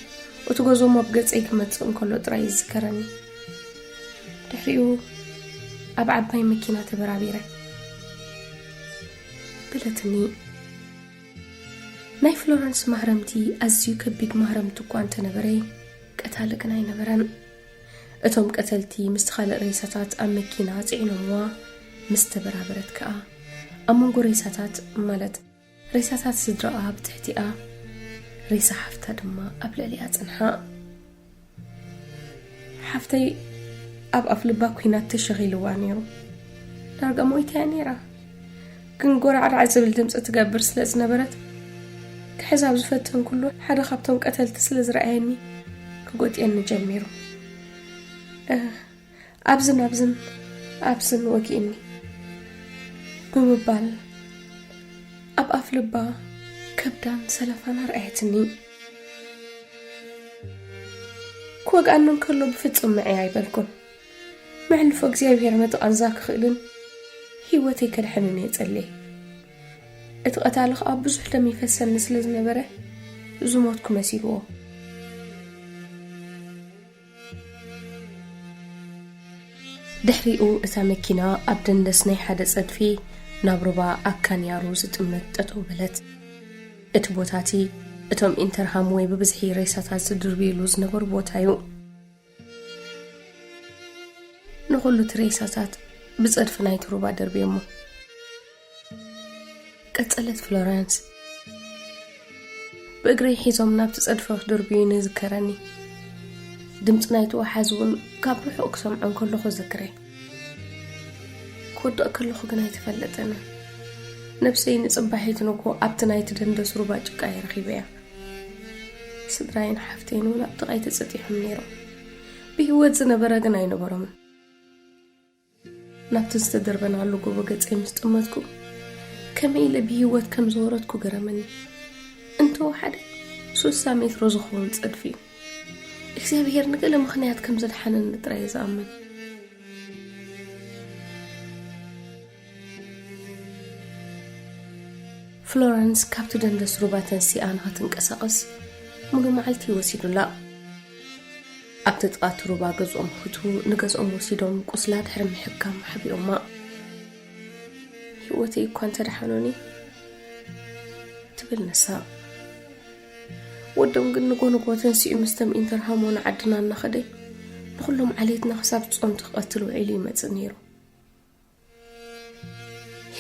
[SPEAKER 4] وتغوزو مبقص ايك متصون كله تراي يذكرني دحريو أبعد باي مكينة برابيري بلتني ناي فلورنس مهرمتي أزيو كبيك مهرمتو كوانت نبري قتالك ناي نبرن اتوم قتلتي مستخالق ريساتات أم مكينات عينموا مستبرابرت كأ أمونغو ريساتات مالت ريساتات صدراء بتحتئة ريسا حفتا دما قبل ليات انحاء حفتي أب أفلبا كوينات تشغيلو وانيرو دارقا مويتا نيرا كنقور على عزب الدمس أتقابر سلز نبرت كحزاب زفتهم كله حدا خبتهم قتلت سلز رأيني كقوت ين جميرو أبزن وكيني بمبال أب أفلبا كبدان سلفانا رأيتني كوغ أنن كله بفتم معي عيبالكم معن فوق زيابير متو أنزاك خيلن هيوتي كالحنن يتقلي اتقتالخ أبزح لم يفسر نسلز نبره زموتكم أسيبوه دحريقو إتا مكينا أبدن لسني حدث أدفي نابربا أكان ياروز تمت تطوبلت اتبوتاتي اتم انترهام وي ببزحي ريساتات سدربيلوز نبر بوتايو نقولو تريساتات بزقد فنايت روبا دربيمو قتلت فلورنس بأقري حيزوم نابت صدفة دربي نذكرني دمت نايتو حازون كابروح أقسم عن كل خو ذكري كود أكل خو قناي تفلتنا نفسي نصبحيت نقو أبت نايت دندس روبا جقاي رخيبيا صدراين حفتين ولا بتغايت تسطيح منيرو بيهوات زنبرا قناي نبرم نابت استدربنا اللقو بقت مستمتكو كميلة بيهوات كم زورتكو قرمني انتو حدا سوسا مترو زخون تصدفي እግዚአብሔር ንገለ ምኽንያት ከም ዘድሓነን ጥራይ ዝኣምን ፍሎረንስ ካብቲ ደንደስ ሩባተን ሲኣን ክትንቀሳቐስ ሙሉእ መዓልቲ ወሲዱላ ኣብቲ ጥቃት ሩባ ገዝኦም ህቱ ንገዝኦም ወሲዶም ቁስላ ድሕሪ ምሕካም ሓቢኦማ ህይወተይ እኳ እንተደሓኑኒ ትብል ነሳ ودم قلنا قونا قوتن سي مستم انترهامون عدنا نخدي نخلهم عليتنا خساب تصوم تقتلوا علي ما تنيرو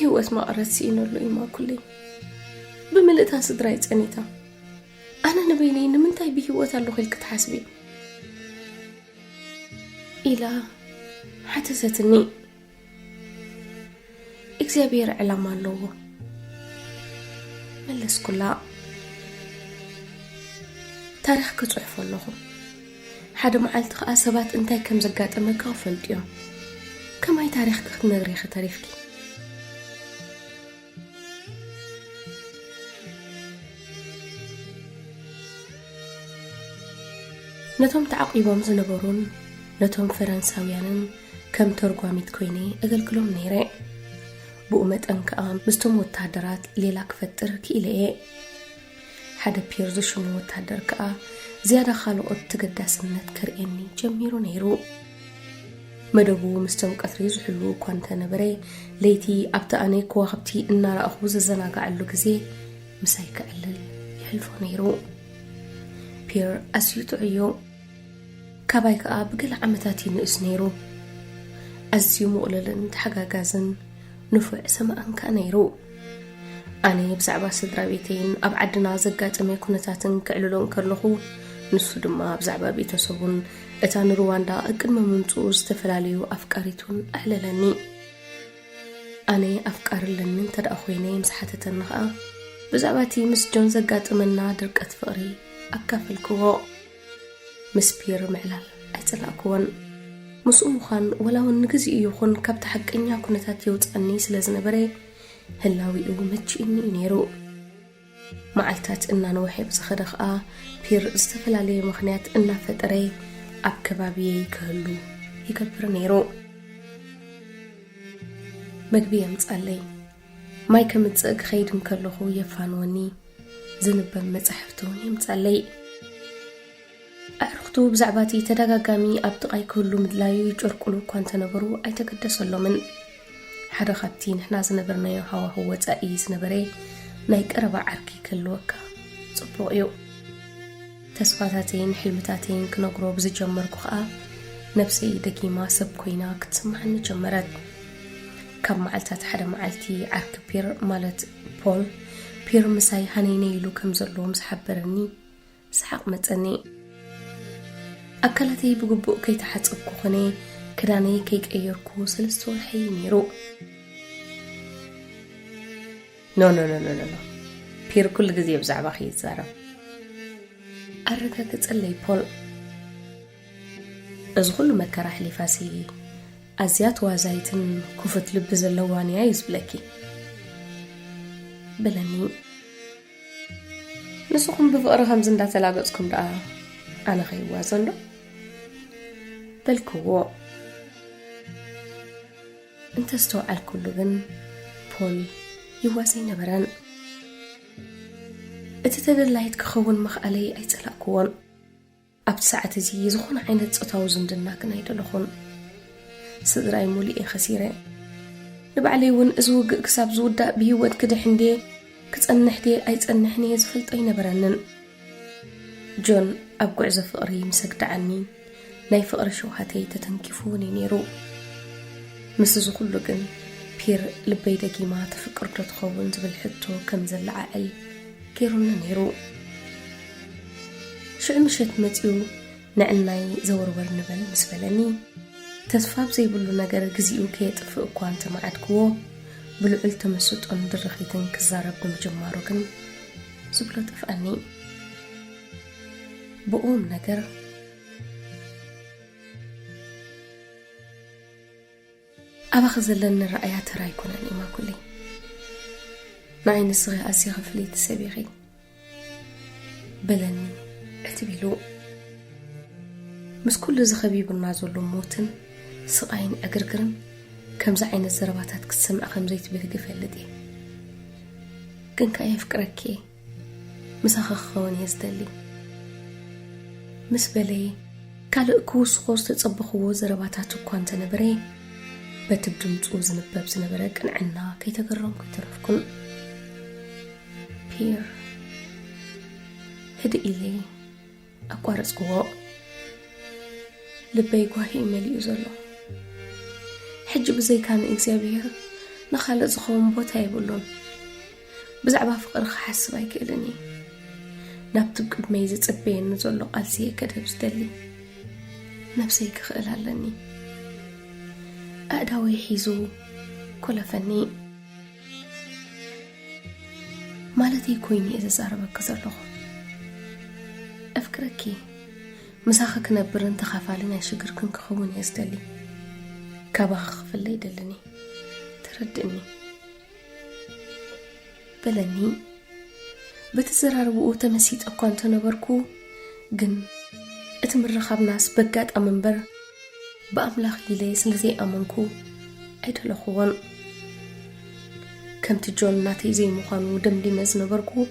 [SPEAKER 4] هو اسمع أرسي إنه له إما كلي بملئتها صدرايت أنيتا أنا نبيني إن من تاي بهوات اللو خلك تحاسبي إلا حتى ستني إكزابير علامة اللوه ملس كلها تاريخ كتصحفوا لهم حدا معلت خاسبات انتي كم زقات امكا وفلتيهم كما هي تاريخ كنغري ختاريفكي نتم تعقيبهم زنبرون ነቶም ፈረንሳውያንን ከም ተርጓሚት ኮይነ ኣገልግሎም ነይረ ብኡ መጠን ከዓ ምስቶም ወታደራት ሌላ ክፈጥር ክኢለየ ሓደ ፒየር ዝሽሙ ወታደር ከዓ ዝያዳ ካልኦት ተገዳስነት ከርእየኒ ጀሚሩ ነይሩ መደቡ ምስቶም ቀትሪ ዝሕሉ እኳ እንተነበረ ለይቲ ኣብቲ ኣነ ከዋኽብቲ እናረኣኹ ዝዘናጋዓሉ ግዜ ምሳይ ክዕልል ይሕልፎ ነይሩ ፒየር ኣዝዩ ጥዑዮ ካባይ ከዓ ብገለ ዓመታት ይንእስ ነይሩ ኣዝዩ ሙቕልልን ተሓጋጋዝን ንፉዕ ሰማዕንካ ነይሩ ኣነ ብዛዕባ ስድራ ቤተይን ኣብ ዓድና ዘጋጠመ ኩነታትን ክዕልሎን ከለኹ ንሱ ድማ ብዛዕባ ቤተሰቡን እታ ንሩዋንዳ እቅድመ ምምፅኡ ዝተፈላለዩ ኣፍቃሪቱን ኣሕለለኒ ኣነ ኣፍቃርለኒ እንተደኣ ኮይነ ምስሓተተኒ ከዓ ብዛዕባ እቲ ምስ ጆን ዘጋጥመና ድርቀት ፍቕሪ ኣካፈልክዎ ምስ ፒየር ምዕላል ኣይፀላእክዎን ምስኡ ምዃን ወላውን ንግዚኡ ይኹን ካብቲ ሓቀኛ ኩነታት የውፅአኒ ስለ ዝነበረ ህላዊኡ መቺእኒ ነይሩ መዓልታት እናነውሐ ብዝኸደ ከዓ ፒየር ዝተፈላለየ ምኽንያት እናፈጠረ ኣብ ከባቢየ ክህሉ ይገብር ነይሩ መግቢ የምፃለይ ማይ ከምፅእ ክኸይድ ከለኹ የፋንወኒ ዝንበብ መፅሓፍቲ እውን የምፃለይ ኣዕርኽቱ ብዛዕባ እቲ ተደጋጋሚ ኣብ ጥቓይ ክህሉ ምድላዩ ይጭርቁሉ እኳ እንተነበሩ ኣይተገደሰሎምን ሓደ ካብቲ ንሕና ዝነበርናዮ ሃዋህው ወፃኢ ዝነበረ ናይ ቀረባ ዓርኪ ክህልወካ ፅቡቕ እዩ ተስፋታተይን ሕልምታተይን ክነግሮ ብዝጀመርኩ ከዓ ነብሰይ ደጊማ ሰብ ኮይና ክትስማዓኒ ጀመረት ካብ መዓልታት ሓደ መዓልቲ ዓርኪ ፒየር ማለት ፖል ፒየር ምሳይ ሃነይነ ኢሉ ከም ዘለዎ ምስሓበረኒ ስሓቕ መፀኒ ኣካላተይ ብግቡእ ከይተሓፀብኩ ኮነ ክዳነይ ከይቀየርኩ 3 ወርሒ ነይሩ ኖ ፒየር ኩሉ ግዜ ብዛዕባ ይዛረብ ኣረጋግፀለይ ፖል እዚ ኩሉ መከራ ሕሊፋሲ ኣዝያ ተዋዛይትን ክፉት ልቢ ዘለዋን እያ ይዝብለኪ በለኒ ንስኹም ብፍቕሪ ከምዚ እንዳተላገፅኩም ደኣ ኣነ ኸይዋዘን ዶ በልክዎ እንተስተውዓልኩሉ ግን ፖል ይዋዘይ ነበረን እቲ ተደላይት ክኸውን መኽኣለይ ኣይፀላእክዎን ኣብቲ ሰዓት እዚ ዝኾነ ዓይነት ፆታዊ ዝምድና ግን ኣይደለኹን ስድራይ ሙሉእ ኸሲረ ንባዕለይ እውን እዚ ውግእ ክሳብ ዝውዳእ ብሂወት ክድሕንዴ ክፀንሕዴ ኣይፀንሕን እየ ዝፈልጦ ይነበረንን ጆን ኣብ ጉዕዞ ፍቕሪ ምሰግዳዓኒ ናይ ፍቕሪ ሸውሃተይ ተተንኪፉውን ነይሩ ምስ እዚ ኩሉ ግን ፒየር ልበይ ደጊማ ተፍቅር ዶ ትኸውን ዝብል ሕቶ ከም ዘለዓዕል ገይሩኒ ነይሩ ሽዑ ምሸት መፂኡ ንዕናይ ዘወርወር ንበል ምስ በለኒ ተስፋ ብዘይብሉ ነገር ግዚኡ ከየጥፍእ እኳ እንተመዓድክዎ ብልዑል ተመስጦን ድርኺትን ክዛረብ ብምጅማሩ ግን ዝብሎ ጠፍኣኒ ብኦም ነገር ኣባኸ ዘለኒ ረኣያ ተራ ኣይኮነን ኢማኩለይ ንዓይ ንስኺ ኣዝያ ክፍለይቲ ሰቢኺ በለኒ እትቢሉ ምስ ኩሉ ዝኸቢቡና ዘሎ ሞትን ስቃይን ዕግርግርን ከምዚ ዓይነት ዘረባታት ክትሰምዕ ከምዘይትብል ግፈልጥ እየ ግን ከዓ የፍቅረኪ ምሳኺ ክኸውን እየ ዝደሊ ምስ በለየ ካልእ ክውስኾ ዝተፀበኽዎ ዘረባታት እኳ እንተነበረ በቲ ብድምፁ ዝንበብ ዝነበረ ቅንዕና ከይተገረምኩ ይተረፍኩን ፒየር ህድእ ኢለ ኣቋረፅክዎ ልበይ ጓሂ መሊኡ ዘሎ ሕጂ ብዘይካን እግዚኣብሔር ንኻልእ ዝኸውን ቦታ የብሉን ብዛዕባ ፍቕሪ ክሓስብ ኣይክእልን እየ ናብቲ ቅድመይ ዝፅበየኒ ዘሎ ቃልሲየ ከደብ ዝደሊ ነብሰይ ክኽእል ኣለኒ ኣእዳወይ ሒዙ ኮለፈኒ ማለተይ ኮይኒ እየ ዝዛረበኪ ዘለኹ ኣፍቅረኪ ምሳኺ ክነብርን ተኻፋልን ናይ ሽግርክን ክኸውን እየ ዝደሊ ካባኺ ክፍለ ይደልኒ ትረድእኒ በለኒ በተዘራርብኡ ተመሲጥ እኳ እንተነበርኩ ግን እቲ ምርኻብናስ በጋጣም እምበር بأملاخ إلي سلزي أمنكو أيدلخوان كمت جون ناتي زي مخانو دم دي مزنبركو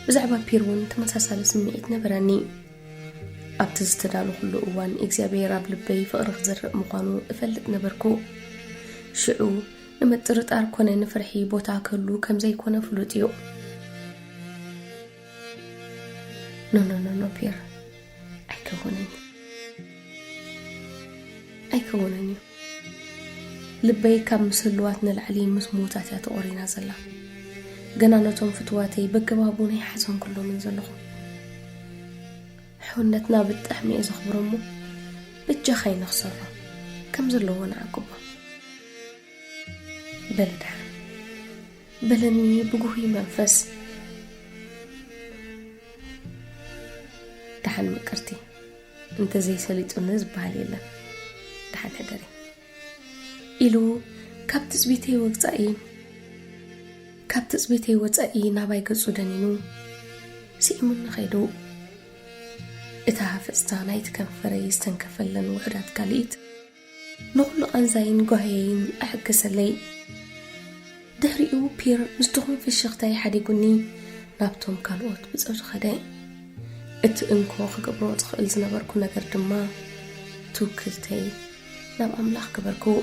[SPEAKER 4] بزعبا بيرون تمساسال سمعيت نبراني أبتزتدالو خلو أوان إكزيابي راب لبي فأرخ زرق مخانو أفلت نبركو شعو نمترت أركونا نفرحي بوتا كلو كم زي كونا فلوتيو نو بير أيكونني لبي كم سلواتنا العليم مسموتات يتقورينا زلا قنانتهم فتواتي بقبابون يحزن كله من زلهم حونتنا بالتحمي إذا خبرمو بتجخي نخسره كم زلوون عقبه بلدها بلني بقوهي منفس دحن مكرتي انت زي سليت الناس بهاليلا دحن هدري إلو كابت زبيتي وطأي ناباي قصو دانينو سيئمون خيدو اتحافظتا نايت كنفري استنكفلن وحدات كاليت نقلو أنزاين قهيين أحكسلي دهريو بير مستخون في الشغتاي حديقوني نابتهم كالوت بزوج خداي اتنكو خقبرو تخيل زنبركو نقر دما توكلتي ناب أملاخ كبركو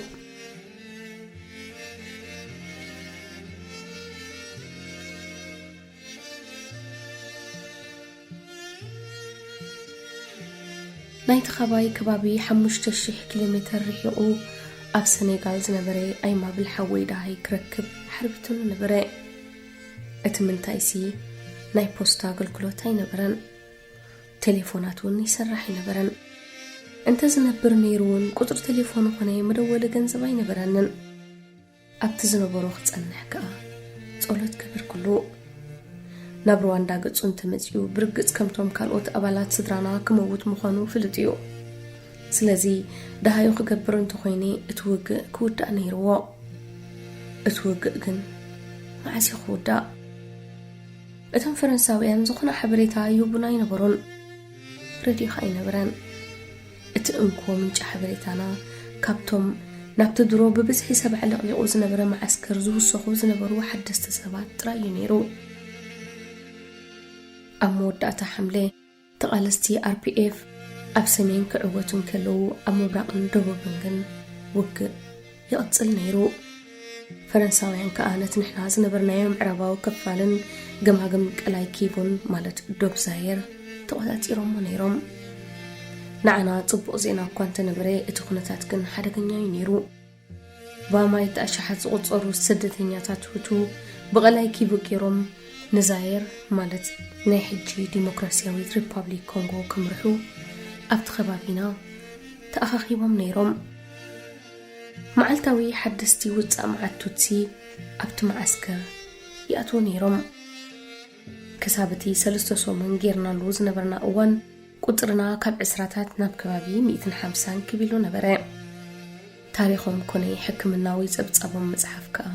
[SPEAKER 4] نايت خباي كبابي 5,000 كيلومتر رحيقو أب سنغال زنبري أيما بالحوي داهي كركب حربتون نبري اتمن تايسي ناي بوستا قلقلوتاي نبرن تليفوناتون يسرحي نبرن انت زنبر نيرون قطر تليفون خوني مدول جنزباي نبرنن أبت زنبرو ختصنح صولت كبر كله نبرو عند قصون تمزيو برقص كمتهم كالوت أبالات صدرانا كموت مخانو فلتيو سلازي دهايو خقبرن تخويني اتوقع كودا نيروا اتوقع جن معسي خودا اتم فرنساويان زخنا حبريتا يوبناي نبرون ردي خاي نبرن اتنكو منج حبريتانا كابتم نابتدرو ببس حساب على قلقو زنبرا معسكر زو السخو زنبرو حدست سبات ترايو نيرو أمود داتا حملة تقالستي RPF أبسمين كعوتون كلو أموبراقن دوبوبنغن وق يقتصل نيرو فرنساويان كآنت نحنا زنبرنايم عرباو كفالن قماقم كلاي كيبون مالت دوب زاير تقالات إيروم ونيروم نعنا طبق زينا كوانت نبري اتخونتات كن حدقنيا ينيرو باما يتأشحات زغطصرو السدتينياتات هتو بغلاي كيبو كيروم نزاير مالت ناحجي ديمقراسياوي ريبابليك كونغو كمرحو أبت خبابينا تأخاخيبهم نيروم معلتاوي حدستي وطأ مع التوتسي أبت معسكر يأتو نيروم كسابتي سلستو سومن غيرنا لوز نبرنا أوان قطرنا كاب عسراتات ناب كبابي 150 كيلو نبرا تاريخهم كوني حكمناوي زبصابهم مصحف كا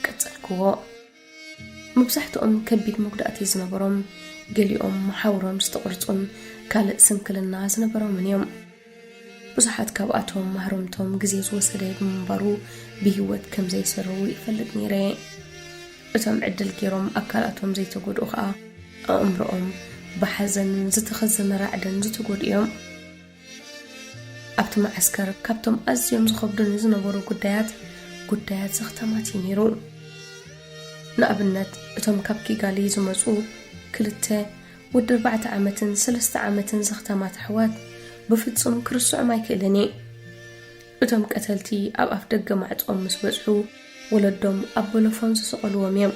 [SPEAKER 4] قصلكو مبزحتهم كبيد مقداتي زنبرهم قليهم محاورهم استقرصون كالق سنكلنا زنبرهم منيوم بزحات كاباتهم محرمتهم غزيز وسداي بمنبرو بهوت كم زي سرو يفلق نيري اتم عدل كيروم اكلاتهم زي تقودو خا امرهم بحزن زتخزن رعدن زتقود يوم أبت معسكر كابتم أزيوم زخبدن زنبرو قدايات زختماتي نيرو نقبلنت اتم كابكي قالي زمزو كلته ود 4 عامتن 3 عامتن زختمات حوات بفتصم كرسع ما يكلني اتم قتلتي اب افدق معطوم مسبصحو ولدهم ابلفون سقلوم يم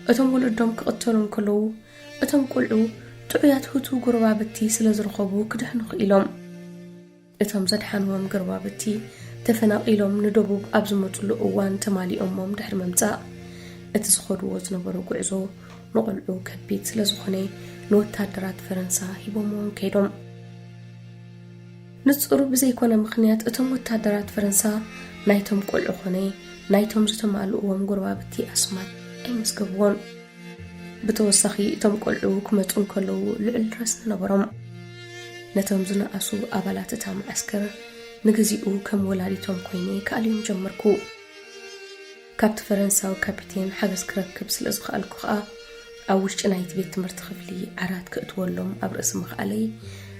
[SPEAKER 4] اتم ولدهم كقتلون كلو اتم قلعو طعيات هوتو غربابتي سلازرخبو كدحنخ إلهم اتم زدحانهم غربابتي تفناقيلهم ندبوب أبزمتلو أوان تمالي أمهم دحر ممتاء اتزخدو وزنبرو قعزو نقلعو كبيت سلازخني نوتادرات فرنسا هيبومون كيدهم نتصرو بزيكونا مخنيات اتم وتادرات فرنسا نايتم قلعو خني نايتم زتمالو أوام غربابتي أسمات أي مسكبون بتوسخي تم قلعو كمتون كلو لعل رسنا نبرم نتم زنقاسو أبالات تام عسكر ንግዚኡ ከም ወላዲቶም ኮይነ ከአልዮም ጀመርኩ ካብቲ ፈረንሳዊ ካፒቴን ሓገዝ ክረክብ ስለ ዝኽአልኩ ከዓ ኣብ ውሽጢ ናይቲ ቤት ትምህርቲ ክፍሊ ዓራት ክእትወሎም ኣብ ርእሲ መኽኣለይ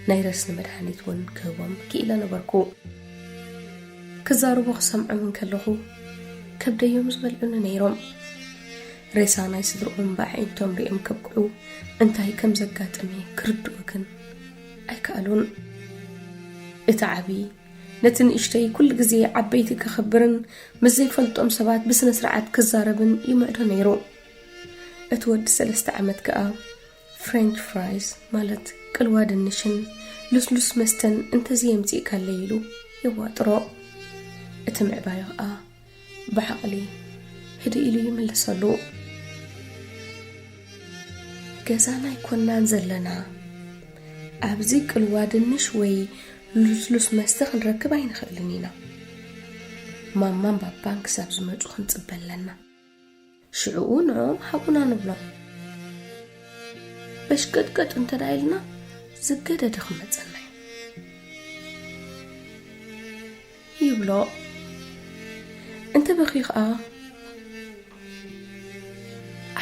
[SPEAKER 4] ናይ ረስኒ መድሃኒት ውን ክህቦም ክኢለ ነበርኩ ክዛረቡ ክሰምዖም ከለኹ ከብደዮም ዝበልዑኒ ነይሮም ሬሳ ናይ ስድርኦም ብዓይንቶም ሪኦም ከብቅዑ እንታይ ከም ዘጋጠመ ክርድኡ ግን ኣይከኣሉን እቲ ዓብይ ነቲ ንእሽተይ ኩሉ ግዜ ዓበይቲ ክኽብርን ምስ ዘይፈልጦም ሰባት ብስነ ስርዓት ክዛረብን ይምዕዶ ነይሩ እቲ ወዲ 3 ዓመት ከዓ ፍሬንች ፍራይስ ማለት ቅልዋ ድንሽን ልስሉስ መስተን እንተዘየምፂእ ካለይ ኢሉ ይዋጥሮ እቲ ምዕባይ ከዓ ብዓቕሊ ህዲ ኢሉ ይምለሰሉ ገዛና ይኮናን ዘለና ኣብዚ ቅልዋ ድንሽ ወይ ልስሉስ መስተ ክንረክብ ኣይንኽእልን ኢና ማማን ባባን ክሳብ ዝመፁ ክንፅበለና ሽዑኡ ንኦም ሓቡና ንብሎም በሽቅጥቅጥ እንተዳኢልና ዝገደደ ክመፀና ይብሎ እንተ በኺ ከዓ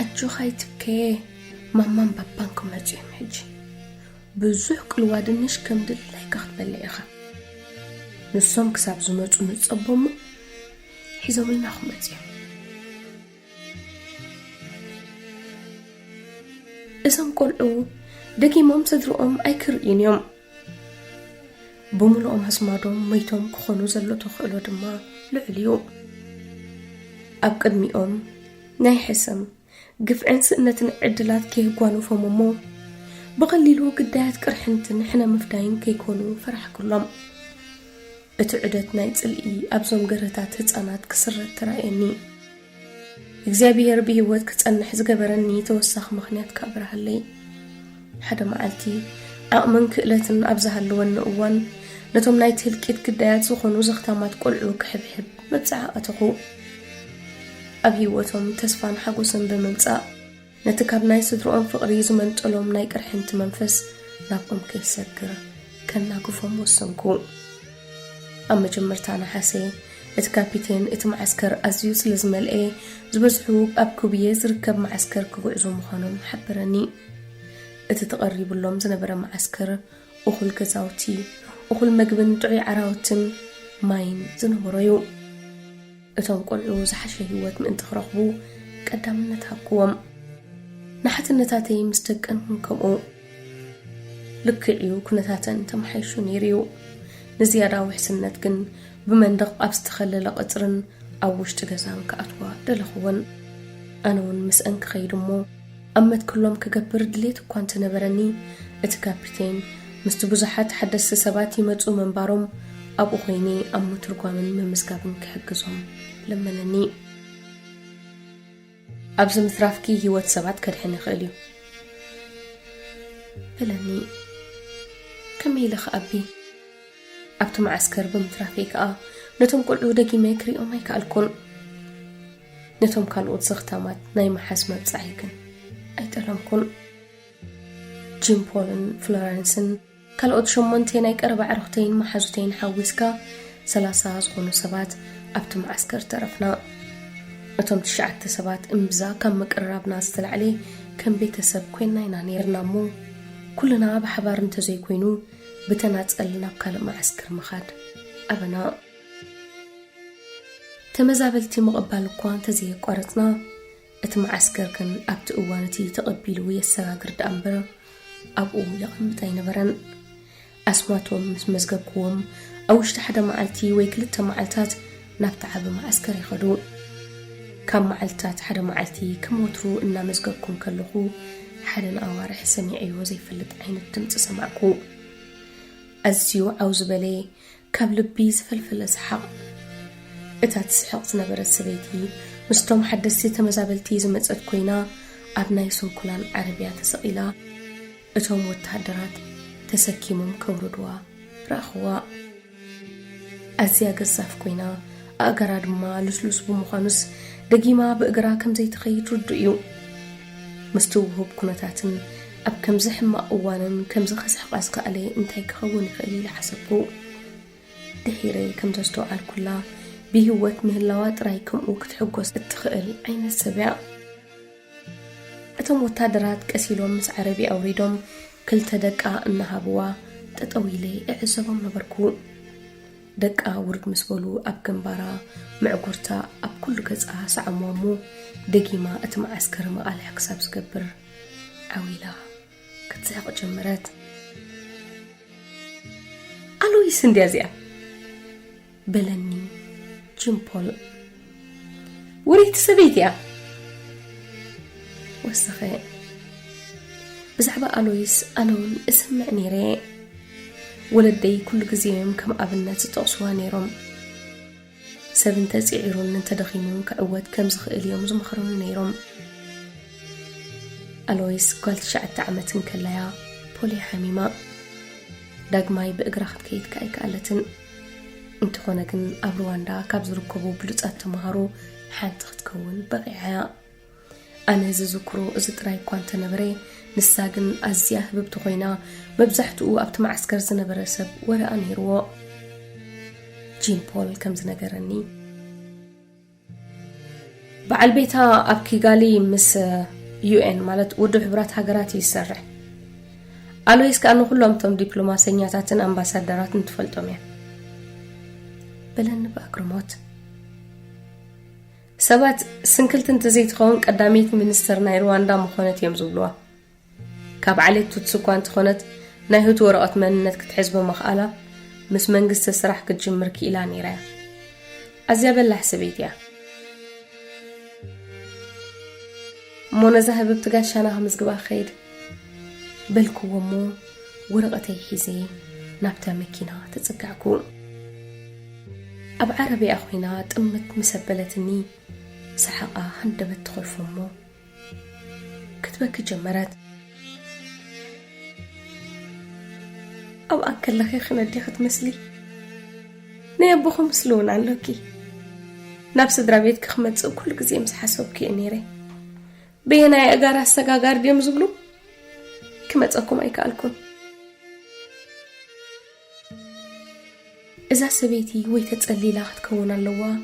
[SPEAKER 4] ዓጆኻ ይትብከ ማማን ባባን ክመፁ እዮም ሕጂ ብዙሕ ቅልዋ ድንሽ ከም ድላይ ክትበልዕ ኢኻ ንሶም ክሳብ ዝመፁ ንፀቦሙ ሒዘውልና ክመፁ እዮም እዞም ቆልዑ ደጊሞም ስድርኦም ኣይክርኢን እዮም ብምልኦም ኣስማዶም መይቶም ክኾኑ ዘሎ ተኽእሎ ድማ ልዕል እዩ ኣብ ቅድሚኦም ናይ ሕሰም ግፍዕን ስእነትን ዕድላት ከይጓኑፎም እሞ بقليل وقدات كرحنتن حنا مفداين كيكونوا فرح كلهم اتعدت نايت الإي أبزوم قرتات هتسانات كسرت ترائني إجزابي ربي هوات كتسأنح زقبرني توسخ مخنيات كابرها اللي حدا معالتي أأمن كقلتن أبزها اللوان نقوان نتوم نايت هلكيت كدايات سوخون وزختامات قلعو كحبحب مبزعا أتقو أبي هواتهم تسفان حقوسن بمبزع نتكاب ناي سدرون فقري زمن تقلهم ناي كرحنت منفس ناقم كيسكر كان ناقفهم وصنكو أما جمرتانا حاسي اتكابيتين اتمعسكر أزيوس لزمال ايه زبزحوب أبكو بيه زركب معسكر كوعزو مخانم حبراني اتتقرب اللهم زنبرا معسكر أخل كزاوتي أخل مقبن دعي عراوتن ماين زنبرايو اتون قلعو زحشي هوات من تخرقبو قدامنا تحكوهم نحت النتاتي مستقن كمو لكعيو كنتاتن تمحيشو نيريو نزيادة وحسنت كن بمندق أبستخلل قطرن أو وشتغزان كأتوا دلخوان أنون مسأنك خيرمو أمت كلهم كقبر دليت كوانت نبرني اتكابرتين مستبوزحات حدث سباتي مجزو من بارم أبو خيني أمو ترقوامن من مسكابن كحقزهم لما نني أبز مثرافكي هيوات سبات كرحن خاليو بلاني كميلخ أبي أبتو معسكر بمثرافيك نتوم قلعو داقي ميكري أو ميكا الكون نتوم كالوت سختامات نايمة حسمة بسعيكن أيتلامكن جيم بولن فلورنسن كالوت شمونتين ايك 4 رختين محاجتين حاويسكا 3 زغونو سبات أبتو معسكر ترفنا أتوم 9 سبات إمبزا كم مقربنا استلعلي كم بيتسب كوينا ينانيرنا مو كلنا بحبار انتزي كوينو بتناتقلنا بكالب معسكر مخاد أبنا تمزابلتي مقبال كوان تزي قارتنا ات معسكر كان أبت أوانتي تقبيلو يساقر دأمبر أبو يقمتاي نبرن أسماتهم مسمزقبكوهم أوشت حدا معالتي ويكلتا معالتات نابتعب معسكر يخدو كم معلتات حدا معلتي كم وترو إنا مزقكم كلخو حدا أوارح سميعي وزي فلت عين الدمت سمعكو أزيو عوز بالي كابلبي زفلفل أسحق إتات سحق نبرة سبيتي مستوم حدثي تمزابلتي زمتسد كوينا أبناي سنكولان عربيات سقيلة إتوم وتحدرات تسكيمم كوردوا رأخوا أزيا قصاف كوينا أقراد ما لسلس بمخانس دقيما بإقرا كم زي تخيط ردئيو مستوهو بكونتاتن أب كم زحما أوانا كم زخسحق أسقى عليه انتاي كخوني خليل حسبو دحيري كم تستوى على كلها بهوت مهلاوات رايكم وكتحقوس التخيل عين السبع أتم وتادرات كسيلهم مس عربي أوريدهم كل تدقى إنها بوا تطويلي اعزبهم نبركو دقى ورد مسبولو أب كنبارا معقورتا أب كل قزقى سعمومو دقيما أتم عسكر ما قال حكساب سكبر عويلا كتساق جمرات ألو يسنديازيا بلني جيمبول وريت سبيتيا وسخي بزعبا ألويس أنون اسمع نيري ولدي كل جزيم كم أبنات تقصوا نيرم سبن تزعيرون من تدخينون كأواد كم زخ اليوم زمخرون نيرم ألويس قالت شعت تعمتن كلايا بولي حميمة داق ماي بإقراخت كيت كايك قالتن انت خونكن أبرواندا كابز ركبو بلوتات تمهارو حانت تكون بغيعا أنا زذكرو إذا تراي كوانت نبري نساقن أزياه ببتغينا مبزحتو أبت معسكر زنبرسب ولا أنهروا جين بول كم زنقرني بعل بيتها أبكي قالي مس UN مالت ودو حبرات هاقراتي يسرح قالوا يسكأنو كلهم تم دبلوماسياتاتن أمباسادرات نتفلتهم يعني بلن بأكرمات سبات سنكلتن تزيد خون قداميت منستر ناي رواندا مخونت يمزبلوا كاب عليت تتسكوان تخونت نايهوت ورقات مننت كتحزب مخالة مس منقست سراح كتجمر كيلا نيرا أزياب الله حسبيتيا مونا ذهب بتقاشانا همزقبا خير بلكو ومو ورقتي حيزي نابتا مكينا تتسقعكو أب عربي أخوينا تأمت مسبلتني سحقا هندبت تدخل فمو كتبك جمرت أو أكل لخي خنا ديخت مسلي نيبوخ مسلون علوكي نفس درابيتك خمتس وكل قزي مسحسوبكي أنيري بينا يا أقار هستقاقار ديم زبلو كمتسأكم أي كالكم إذا سبيتي ويتتسألي لا تكون اللوا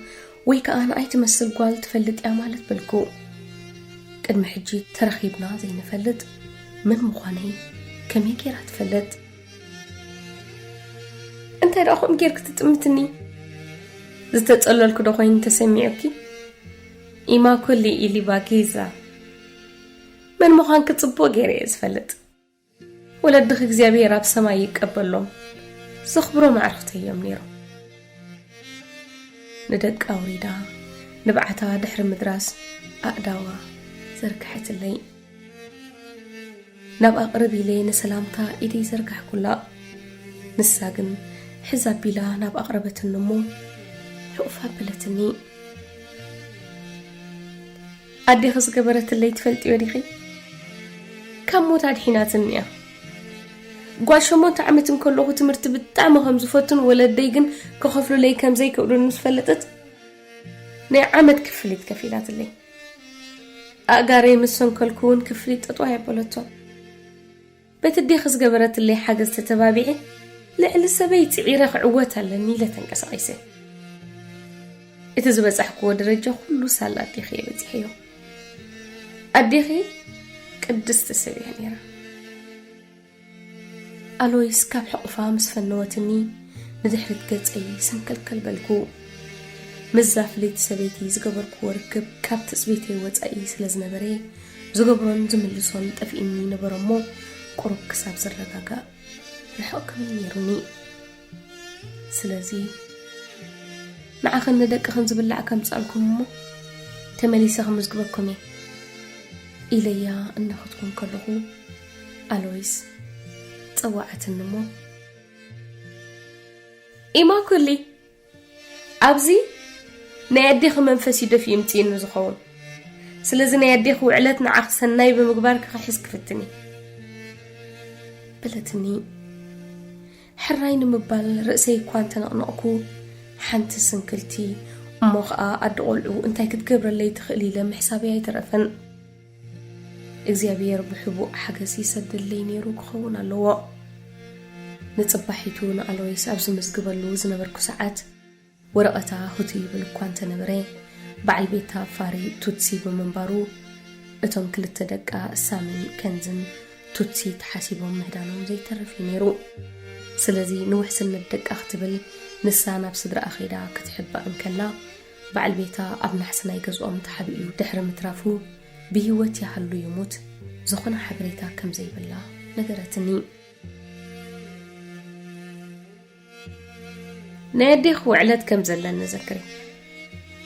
[SPEAKER 4] ويكا أنا أي تمثل قوال تفلت أعمالت بالكو قد محجي ترخيبنا زي نفلت من مخاني كمي كيرا تفلت انت رأخو مكيرك تتمتني زي تتسألو الكدو خوين تسميعكي إما كلي إلي باكيزا من مخان كتصبو غيري يزفلت ولا دخك زيابيرا بسما يقبلهم زخبرو معرفتي يوم نيرو ندق أوريدا نبعتها دحر مدراس أقداوا زركحت اللي نبقى قربي لي نسلامتا إيدي زركح كلا نساقن حزاب بلا نبقى قربة النمو حقفها بلتني أدي خص قبرت اللي تفلتي وريخي كم موت عاد حيناتني قواشمون تعمتن كله تمرت بتعمهم زفتن ولا ديجن كخفلو لي كم زي كقولوا نسفلتت نعمت كفليت كفيلات اللي أقاري مسون كلكون كفليت أطوها بولتو بتدي خص قبرت اللي حاجز تتبابعي لعل سبيت عيرخ عوتها لني لا تنقص عيسى إتزبز أحكو درجة كله سالات ديخي بتحيو الديخي قدست السبيع نيرا ألويس كاب حقفا مسفنوتني ندحرت قلت أي سنكلكل بالكو مزاف ليت سبيتي زقبركو وركب كاب تسبيتي وات أي سلزنبري زقبرون زملسون تفئني نبرمو قرب كساب زرقاقا الحق من يروني سلازي نعاخن ندق خنزبلع كم تسألكم مو تمليسا خمزقبكمي إليا أن خطكم كله ألويس صوعت النمو إما كلي أبزي نيديخ منفسي دفي يمتين نزخون سلازي نيديخ وعلتنا عخسن نايب مقبارك خحس كفتني بلتني حراين مبال رأسي كوانتنا أنقو حانت سنكلتي أموخا أدقلعو انتاي كتقبر اللي تخلي لم حسابي يترفن إغزيابير بحبو حاجسي سد اللي نيرو كخون اللواء ንጽባሒቱ ንኣሎይስ ኣብ ዝምዝግበሉ ዝነበርኩ ሰዓት ወረቐታ ሁቲ ይብል እኳ እንተነበረ በዓል ቤታ ፋሪ ቱትሲ ብምንባሩ እቶም ክልተ ደቃ ሳምን ከንዝን ቱትሲ ተሓሲቦም ምህዳኖም ዘይተረፍ ነይሩ። ስለዚ ንውሕስነት ደቃ ክትብል ንሳ ናብ ስድራ ኣኺዳ ክትሕባእ እንከላ በዓል ቤታ ኣብ ናሕሲ ናይ ገዝኦም ተሓቢኡ ድሕሪ ምትራፉ ብህይወት ያህሉ ይሙት ዝኾነ ሓበሬታ ከም ዘይብላ ነገረትኒ። ናይ ኣዴኹ ውዕለት ከም ዘለና ዘክሪ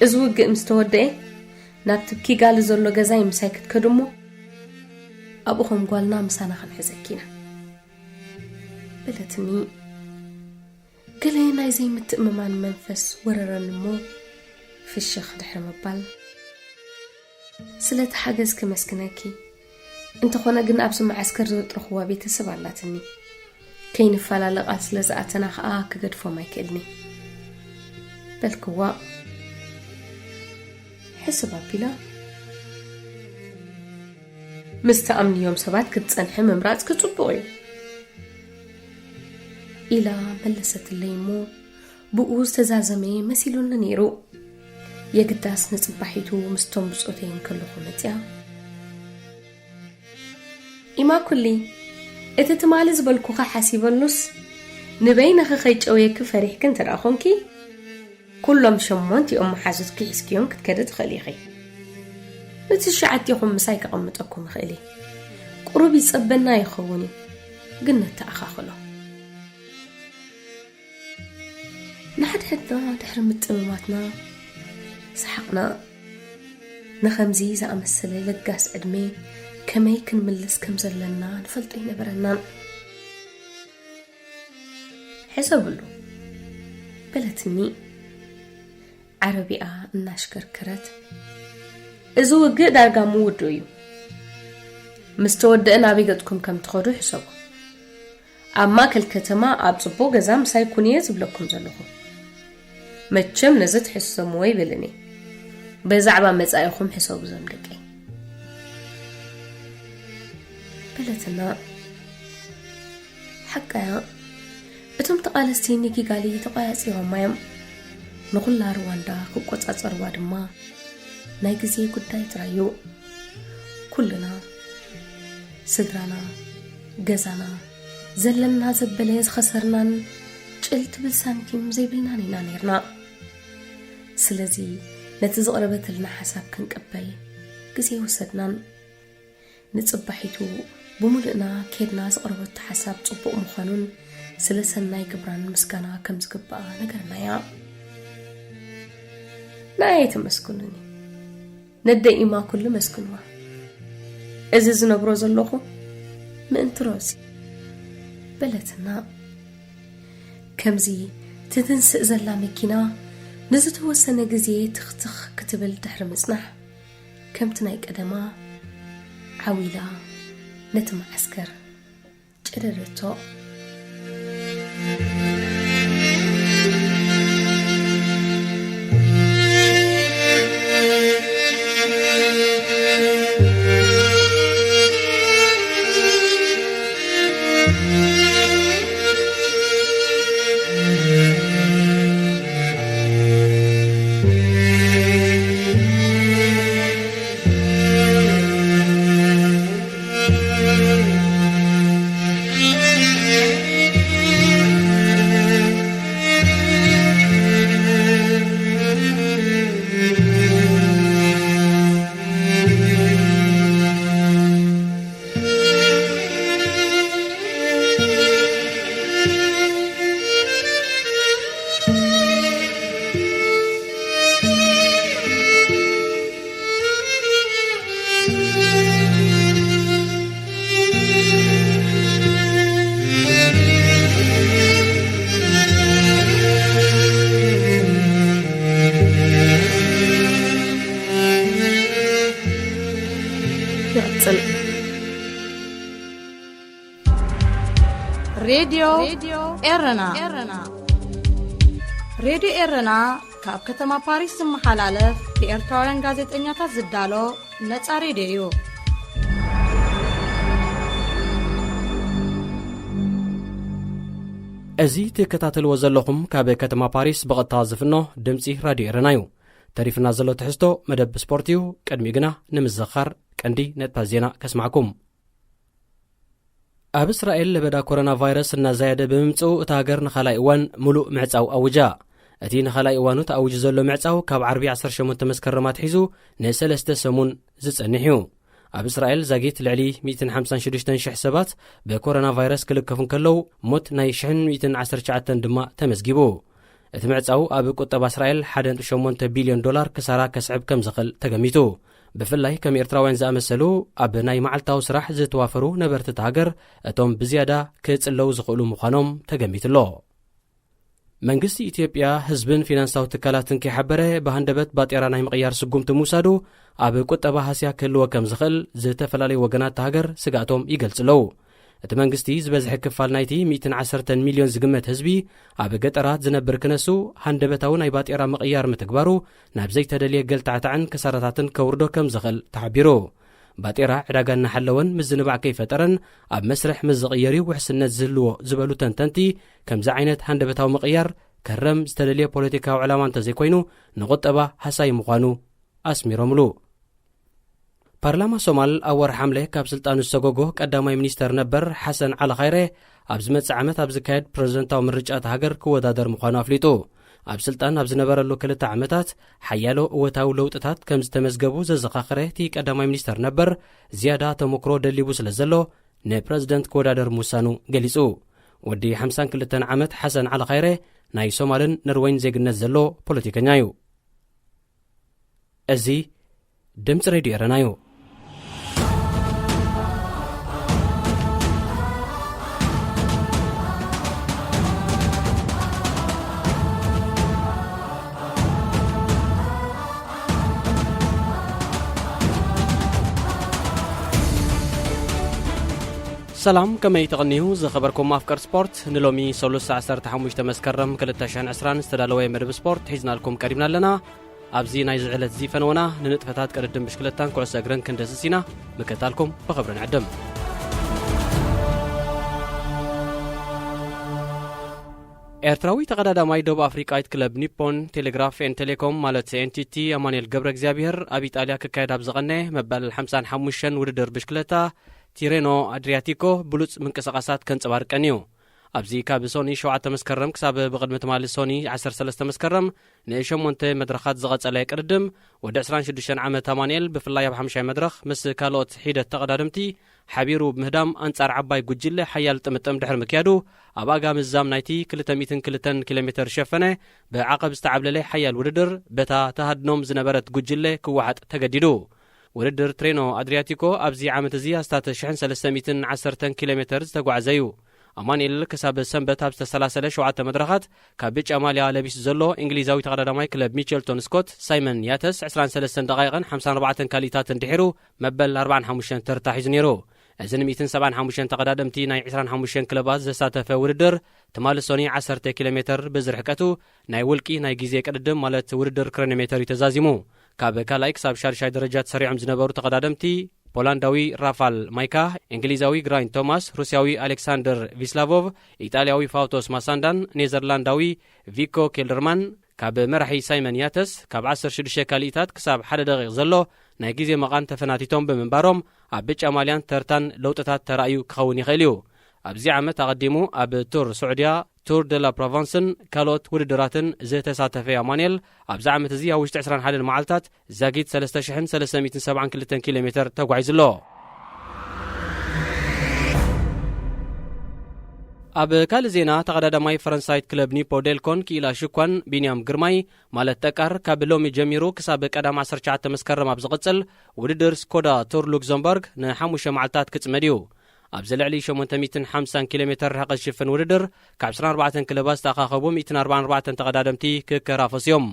[SPEAKER 4] እዚ ውግእ ምስ ተወደአ ናብ ትብኪ ጋሊ ዘሎ ገዛይ ምሳይ ክትከድሞ ኣብኡኹም ጓልና ምሳና ክንሕዘኪና በለትኒ። ገለ ናይ ዘይምትእምማን መንፈስ ወረረን እሞ ፍሽኽ ድሕሪ ምባል ስለቲ ሓገዝ ክመስክነኪ እንተኾነ ግን ኣብዚ መዓስከር ዝጥርኽዋ ቤተሰብ ኣላትኒ ከይንፈላለቓል ስለ ዝኣተና ከዓ ክገድፎም ኣይክእልኒ በልክዋ ሕስብ ኣቢላ ምስ ተኣምንዮም ሰባት ክትጸንሐ ምምራጽ ክጽቡቕ እዩ ኢላ መለሰትለይ እሞ ብኡ ዝተዛዘመ መሲሉኒ ነይሩ። የግዳስ ንጽባሒቱ ምስቶም ብጾተይን ከለኹ መጽያ ኢማ ኩሊ እቲ ትማሊ ዝበልኩኻ ሓሲበሉስ ንበይ ንኽኸይጨውየክ ፈሪሕክ እንተዳ ኾንኪ ኩሎም 8 መሓዙትኪ ሒዝክዮም ክትከደ ትኽእል ኢኺ እቲ 9 ምሳይ ከቐምጠኩም ይኽእል ቁሩብ ይጸበና ይኸውን ግን ነተኣኻኽሎ ንሓድሕድና ድሕሪ ምጥምማትና ሰሓቕና ንኸምዚ ዝኣመሰለ ለጋስ ዕድሜ ከመይ ክንምልስ ከም ዘለና ንፈልጦ ይነበረናን ሕሰብሉ በለትኒ ዓረቢኣ እናሽከርከረት እዚ ውግእ ዳርጋ ምውዱ እዩ ምስ ተወደአን ኣበይ ገጥኩም ከም ትኸዱ ሕሰቡ ኣብ ማእከል ከተማ ኣብ ጽቡቕ ገዛ ምሳይ ኩንየ ዝብለኩም ዘለኹ መቸም ነዚ ትሕሰሙ ወይ ብልኒ በዛዕባ መጻኢኹም ሕሰቡ ዘምደቀይ በለትና ሓቃያ እቶም ተቓለስቲ ኒኪጋሊ ተቋያፂሮም ማዮም ንኹላ ሩዋንዳ ክቆጻጸርዋ ድማ ናይ ግዜ ጉዳይ ትራዩ ኩልና ስድራና ገዛና ዘለና ዘበለ ዝኸሰርናን ጭልት ብልሳንኪም ዘይብልናን ኢና ነርና ስለዚ ነቲ ዝቕረበትልና ሓሳብ ክንቀበል ግዜ ወሰድናን ንጽባሒቱ ብሙሉእና ኬድና ዝቕረበቱ ሓሳብ ጽቡቕ ምዃኑን ስለ ሰናይ ግብራን ምስጋና ከም ዝግባኣ ነገርናያ ናይ ተመስኩኑኒ ነደኢማ ኩሉ መስኩንዋ እዚ ዝነብሮ ዘለኹ ምእንቲ ሮዚ በለትና ከምዚ ትትንስእ ዘላ መኪና ንዝተወሰነ ግዜ ትኽትኽ ክትብል ድሕሪ ምጽናሕ ከምቲ ናይ ቀደማ ዓዊላ ነቲ መዓስከር ጭደረቶ
[SPEAKER 1] ሬድዮ ኤረና ሬድዮ ኤረና ካብ ከተማ ፓሪስ ዝመሓላለፍ ብኤርትራውያን ጋዜጠኛታት ዝዳሎ ነፃ ሬድዮ እዩ።
[SPEAKER 2] أزي تكتاتلو زلوكم كاب كتما باريس بغطا زفنو دمسي راديو إرنايو تاريفنا زلو تحستو مدب سبورتيو كدميقنا نمزخار كندي نتبازينا كسمعكم. أب إسرائيل لبدا كورونا فيروس النزايدة بممتو تاقر نخلاء إيوان ملوء معتاو أوجا أتي نخلاء إيوانو تأوج زلو معتاو كاب عربي 10 شمون تمسكرمات حيزو نسلسته سمون زيس النحيو. أب إسرائيل زاقيت العلي 256 شح سبات بكورونا فيروس كلكفن كلو موت نايشحن 219 دما تمزجيبو اتمعصاو أب قطب إسرائيل 1.8 بليون دولار كسارا كسعب كم زخل تجميتو بفلاي كم إرتراوين زامسلو أب ناي معلتاو سراح زتوافرو نبرت تهاجر أتوم بزيادة كتصلو زخلو مخانوم تجميتلو መንግስቲ ኢትዮጵያ ህዝብን ፊናንሳዊ ትካላትን ከይሓበረ በሃንደበት ባጤራ ናይ ምቕያር ስጉምቲ ምውሳዱ ኣብ ቁጠባ ሃስያ ክህልዎ ከም ዝኽእል ዝተፈላለዩ ወገናት ሃገር ስጋቶም ይገልጽለው። እቲ መንግስቲ ዝበዝሐ ክፋል ናይቲ 110 ሚልዮን ዝግመት ህዝቢ ኣብ ገጠራት ዝነብር ክነሱ ሃንደበታዊ ናይ ባጤራ ምቕያር ምትግባሩ ናብ ዘይተደልየ ገልታዕታዕን ከሳራታትን ከውርዶ ከም ዝኽእል ተሓቢሩ። ባጤራ ዕዳጋ እናሓለወን ምዝንባዕ ከይፈጠረን ኣብ መስርሕ ምዝቕየሪ ውሕስነት ዝህልዎ ዝበሉ ተንተንቲ ከምዚ ዓይነት ሃንደበታዊ ምቕያር ከረም ዝተደልየ ፖለቲካዊ ዕላማ እንተዘይኮይኑ ንቁጠባ ሃሳይ ምዃኑ ኣስሚሮምሉ። ፓርላማ ሶማል ኣብ ወርሒ ሐምለ ካብ ስልጣኑ ዝሰጎጎ ቀዳማይ ሚኒስተር ነበር ሓሰን ዓሊ ኸይረ ኣብ ዝመጽእ ዓመት ኣብ ዝካየድ ፕሬዝደንታዊ ምርጫት ሃገር ክወዳደር ምዃኑ ኣፍሊጡ። ኣብ ስልጣን ኣብ ዝነበረሉ 2 ዓመታት ሓያሎ እወታዊ ለውጥታት ከም ዝተመዝገቡ ዘዘኻኽረ እቲ ቀዳማይ ሚኒስተር ነበር ዝያዳ ተሞክሮ ደሊቡ ስለ ዘሎ ንፕሬዝደንት ክወዳደር ምውሳኑ ገሊጹ። ወዲ 52 ዓመት ሓሰን ዓሊ ኸይረ ናይ ሶማልን ነርወይን ዜግነት ዘሎ ፖለቲከኛ እዩ። እዚ ድምፂ ሬድዮ ኤረና እዩ። ሰላም ከመይ ተቐኒዩ ዝኸበርኩም ኣፍቀር ስፖርት ንሎሚ 315 መስከረም 2020 ዝተዳለወ መደብ ስፖርት ሒዝናልኩም ቀሪብና ኣለና። ኣብዚ ናይ ዝዕለት እዚ ፈነወና ንንጥፈታት ቀደድም ብሽክለታን ኩዕሶ እግርን ክንደስሲና ምክታልኩም ብኽብሪ ንዕድም። ኤርትራዊ ተቐዳዳማይ ደቡብ አፍሪቃዊት ክለብ ኒፖን ቴሌግራፍ ኤን ቴሌኮም ማለት ኤንቲቲ አማኑኤል ገብረ እግዚአብሔር ኣብ ኢጣልያ ክካየድ ኣብ ዝቐነ መበል 55 ውድድር ብሽክለታ ቲሬኖ አድሪያቲኮ ብሉጽ ምንቅስቃሳት ከንጸባርቀን እዩ። ኣብዚ ካብ ሶኒ 7 መስከረም ክሳብ ብቕድሚ ትማሊ ሶኒ 13 መስከረም ን8 መድረኻት ዝቐጸለ ቅድድም ወዲ 26 ዓመት አማኑኤል ብፍላይ ኣብ 5 መድረኽ ምስ ካልኦት ሒደት ተቐዳድምቲ ሓቢሩ ብምህዳም አንጻር ዓባይ ጉጅለ ሓያል ጥምጥም ድሕሪ ምክያዱ ኣብ ኣጋም ዛም ናይቲ 202 ኪሎ ሜትር ሸፈነ ብዓቐብ ዝተዓብለለ ሓያል ውድድር በታ ተሃድኖም ዝነበረት ጉጅለ ክዋሓጥ ተገዲዱ። ውድድር ትሬኖ አድሪያቲኮ ኣብዚ ዓመት እዚ ኣስታት 1310 ኪሎ ሜትር ዝተጓዓዘ እዩ። አማኑኤል ክሳብ ሰንበት ኣብ ዝተሰላሰለ 7 መድረኻት ካብ ብጫ ማልያ ለቢሱ ዘሎ እንግሊዛዊ ተቐዳዳማይ ክለብ ሚቸልቶን ስኮት ሳይመን ያተስ 23 ደቂቃን 54 ካሊታትን ድሒሩ መበል 45 ተርታ ሒዙ ነይሩ። እዚ ን175 ተቐዳደምቲ ናይ 25 ክለባት ዘሳተፈ ውድድር ትማሊ ሶኒ 10 ኪሎ ሜትር ብዝርሕቀቱ ናይ ውልቂ ናይ ግዜ ቅድድም ማለት ውድድር ክሮኖሜትር እዩ ተዛዚሙ። ካብ ካልኣይ ክሳብ ሻድሻይ ደረጃት ሰሪዖም ዝነበሩ ተቐዳደምቲ ፖላንዳዊ ራፋል ማይካ፣ እንግሊዛዊ ግራይን ቶማስ፣ ሩስያዊ አሌክሳንደር ቪስላቮቭ፣ ኢጣልያዊ ፋውቶስ ማሳንዳን፣ ኔዘርላንዳዊ ቪኮ ኬልደርማን ካብ መራሒ ሳይመን ያተስ ካብ 16 ካሊታት ክሳብ 1 ደቂቕ ዘሎ ናይ ግዜ መቓን ተፈናቲቶም ብምንባሮም ኣብ ብጫ ማልያን ተርታን ለውጥታት ተራእዩ ክኸውን ይኽእል እዩ። ኣብዚ ዓመት ኣቐዲሙ ኣብ ቱር ሱዑድያ ቱር ደ ላ ፕሮቨንስን ካልኦት ውድድራትን ዝተሳተፈ አማኑኤል ኣብዚ ዓመት እዚ ኣብ ውሽጢ 21 መዓልታት ዛጊት 3372 ኪሎ ሜትር ተጓዒዙሎ። ኣብ ካልእ ዜና ተቐዳዳማይ ፈረንሳይት ክለብ ኒፖ ዴልኮን ክኢላ ሽኳን ቢንያም ግርማይ ማለት ጠቃር ካብ ሎሚ ጀሚሩ ክሳብ ቀዳም 19 መስከረም ኣብ ዝቕጽል ውድድር ስኮዳ ቱር ሉክዘምበርግ ን5 መዓልታት ክጽመድ እዩ። ኣብ ዝልዕሊ 850 ኪሎ ሜትር ርሕቀት ዝሽፍን ውድድር ካብ 24 ክለባት ዝተኣኻኸቡ 144 ተቐዳደምቲ ክከራፈሱ እዮም።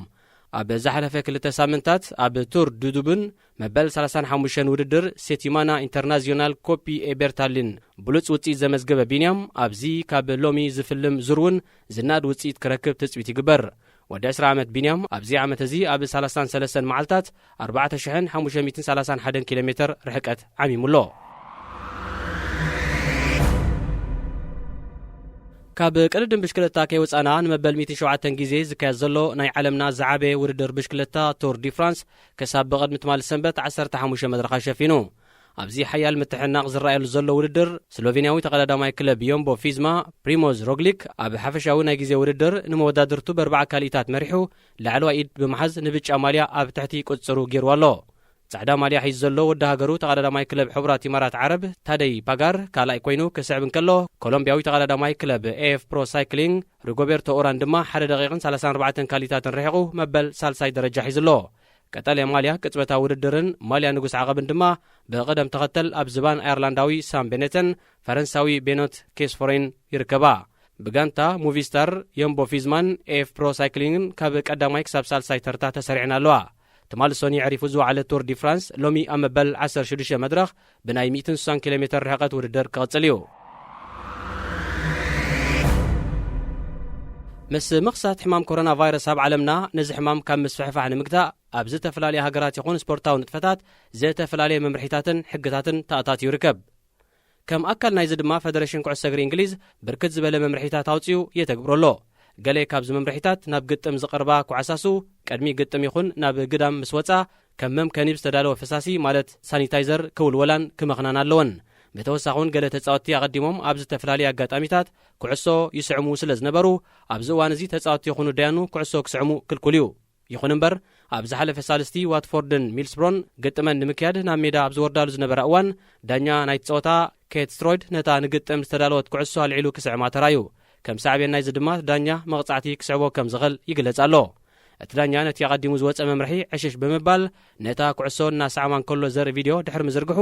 [SPEAKER 2] ኣብ ዝሓለፈ 2 ሳምንታት ኣብ ቱር ዱዱብን መበል 35 ውድድር ሴቲማና ኢንተርናሽናል ኮፒ ኤበርታሊን ብሉጽ ውጽኢት ዘመዝገበ ቢንያም ኣብዚ ካብ ሎሚ ዝፍልም ዙርውን ዝናድ ውጽኢት ክረክብ ትጽቢት ይግበር። ወዲ 10 ዓመት ቢንያም ኣብዚ ዓመት እዚ ኣብ 33 መዓልታት 4531 ኪሎ ሜትር ርሕቀት ዓሚሙሎ። ካብ ቅድድም ብሽክለታ ከይወፃና ንመበል 107 ግዜ ዝካየድ ዘሎ ናይ ዓለምና ዝዓበየ ውድድር ብሽክለታ ቱር ዲ ፍራንስ ክሳብ ብቅድሚ ትማል ሰንበት 15 መድረኻ ሸፊኑ ኣብዚ ሓያል ምትሕናቕ ዝረኣየሉ ዘሎ ውድድር ስሎቬንያዊ ተቐዳዳማይ ክለብ ዮምቦ ፊዝማ ፕሪሞዝ ሮግሊክ ኣብ ሓፈሻዊ ናይ ግዜ ውድድር ንመወዳድርቱ ብ4 ካሊእታት መሪሑ ላዕለዋይ ኢድ ብምሓዝ ንብጫ ማልያ ኣብ ትሕቲ ቁፅሩ ገይሩ ኣሎ ጻዕዳ ማልያ ሒዙ ዘሎ ወዲ ሃገሩ ተቐዳዳማይ ክለብ ሕቡራት ኢማራት ዓረብ ታደይ ፓጋር ካልኣይ ኮይኑ ክስዕብ እንከሎ ኮሎምቢያዊ ተቐዳዳማይ ክለብ ኤፍ ፕሮ ሳይክሊንግ ሪጎቤርቶ ኦራን ድማ 1 ደቂቕን 34 ካሊእታትን ረሒቑ መበል ሳልሳይ ደረጃ ሒዙ ኣሎ ቀጠልያ ማልያ ቅጽበታ ውድድርን ማልያ ንጉስ ዓቐብን ድማ ብቕደም ተኸተል ኣብ ዝባን ኣየርላንዳዊ ሳም ቤኔተን ፈረንሳዊ ቤኖት ኬስፎሬን ይርከባ ብጋንታ ሙቪስታር ዮምቦ ፊዝማን ኤፍ ፕሮ ሳይክሊንግን ካብ ቀዳማይ ክሳብ ሳልሳይ ተርታ ተሰሪዕን ኣለዋ ትማል ሶኒ ዕሪፉ ዝወዓለ ቱር ዲ ፍራንስ ሎሚ ኣብ መበል 16 መድረኽ ብናይ 160 ኪሎ ሜትር ርሕቐት ውድድር ክቕጽል እዩ ምስ ምኽሳት ሕማም ኮሮና ቫይረስ ኣብ ዓለምና ነዚ ሕማም ካብ ምስፍሕፋሕ ንምግታእ ኣብ ዝተፈላለየ ሃገራት ይኹን ስፖርታዊ ንጥፈታት ዝተፈላለየ መምርሒታትን ሕግታትን ተኣታትዩ ይርከብ ከም ኣካል ናይዚ ድማ ፌደሬሽን ኩዕሶ እግሪ እንግሊዝ ብርክት ዝበለ መምርሒታት ኣውፅኡ የተግብረሎ ገሌ ካብዚ መምርሒታት ናብ ግጥም ዝቐርባ ኩዓሳሱ ቀድሚ ግጥም ይኹን ናብ ግዳም ምስ ወፃ ከም መምከኒብ ዝተዳለወ ፈሳሲ ማለት ሳኒታይዘር ክውልወላን ክመኽናን ኣለወን ብተወሳኺ እውን ገለ ተጻወትቲ ኣቐዲሞም ኣብ ዝተፈላለየ ኣጋጣሚታት ኩዕሶ ይስዕሙ ስለ ዝነበሩ ኣብዚ እዋን እዚ ተጻወትቲ ይኹኑ ደያኑ ኩዕሶ ክስዕሙ ክልኩል እዩ ይኹን እምበር ኣብ ዝሓለፈ ሳልስቲ ዋትፎርድን ሚልስብሮን ግጥመን ንምክያድ ናብ ሜዳ ኣብ ዝወርዳሉ ዝነበረ እዋን ዳኛ ናይቲ ጸወታ ኬት ስትሮይድ ነታ ንግጥም ዝተዳለወት ኩዕሶ ኣልዒሉ ክስዕማ ተራዩ ከም ሳዕብየን ናይዚ ድማ ዳኛ መቕጻዕቲ ክስዕቦ ከም ዝኽእል ይግለጽ ኣሎ እቲ ዳኛ ነቲ ኣቐዲሙ ዝወፀ መምርሒ ዕሽሽ ብምባል ነታ ኩዕሶ እናሰዓማ እንከሎ ዘርኢ ቪድዮ ድሕሪ ምዝርግሑ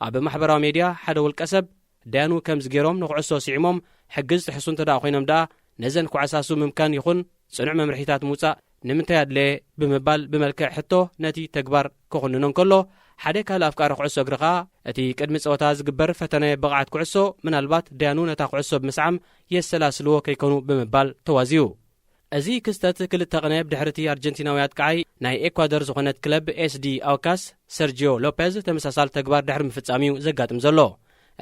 [SPEAKER 2] ኣብ ማሕበራዊ ሜድያ ሓደ ውልቀ ሰብ ደያኑ ከምዚ ገይሮም ንኩዕሶ ስዒሞም ሕግዝ ትሕሱ እንተደኣ ኮይኖም ደኣ ነዘን ኩዓሳሱ ምምካን ይኹን ጽኑዕ መምርሒታት ምውፃእ ንምንታይ ኣድለየ ብምባል ብመልክዕ ሕቶ ነቲ ተግባር ክኹንኖ እንከሎ ሓደ ካልእ ኣፍቃሪ ኩዕሶ እግሪ ኸኣ እቲ ቅድሚ ጸወታ ዝግበር ፈተነ ብቕዓት ኩዕሶ ምናልባት ደያኑ ነታ ኩዕሶ ብምስዓም የሰላስልዎ ከይኮኑ ብምባል ተዋዝዩ እዚ ክስተት ክልተ ቅነብ ድሕርቲ ኣርጀንቲናዊ ኣጥቃዓይ ናይ ኤኳዶር ዝኾነት ክለብ ኤስዲ ኣውካስ ሰርጂዮ ሎፔዝ ተመሳሳሊ ተግባር ድሕሪ ምፍጻሚኡ ዘጋጥም ዘሎ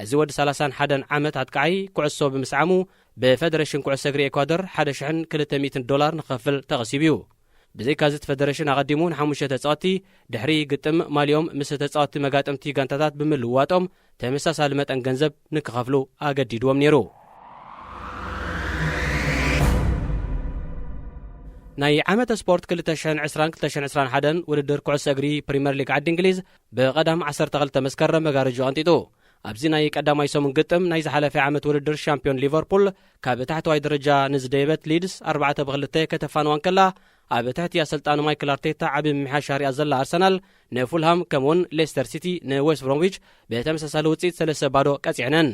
[SPEAKER 2] እዚ ወዲ 31 ዓመት ኣጥቃዓይ ኩዕሶ ብምስዓሙ ብፌደሬሽን ኩዕሶ እግሪ ኤኳዶር $1,200 ንኸፍል ተቐሲቡ እዩ ብዘይካዚ እቲ ፌደሬሽን ኣቐዲሙ ን5 ተጻወትቲ ድሕሪ ግጥም ማልዮም ምስ ተጻወትቲ መጋጠምቲ ጋንታታት ብምልውዋጦም ተመሳሳሊ መጠን ገንዘብ ንክኸፍሉ ኣገዲድዎም ነይሩ ናይ ዓመተ ስፖርት 2020-2021 ውድድር ኩዕሶ እግሪ ፕሪምየር ሊግ ዓዲ እንግሊዝ ብቐዳም 12 መስከረም መጋረጃ ቀንጢጡ ኣብዚ ናይ ቀዳማይ ሰሙን ግጥም ናይ ዝሓለፈ ዓመት ውድድር ሻምፒዮን ሊቨርፑል ካብ ታሕተዋይ ደረጃ ንዝደየበት ሊድስ 4-2 ከተፋንዋን ከላ ኣብ ትሕቲ ኣሰልጣኒ ማይክል ኣርቴታ ዓቢ ምምሕያሽ ኣርያ ዘላ ኣርሰናል ንፉልሃም ከምኡውን ሌስተር ሲቲ ንዌስት ብሮምዊች ብተመሳሳሊ ውፅኢት 3-0 ቀፂዕነን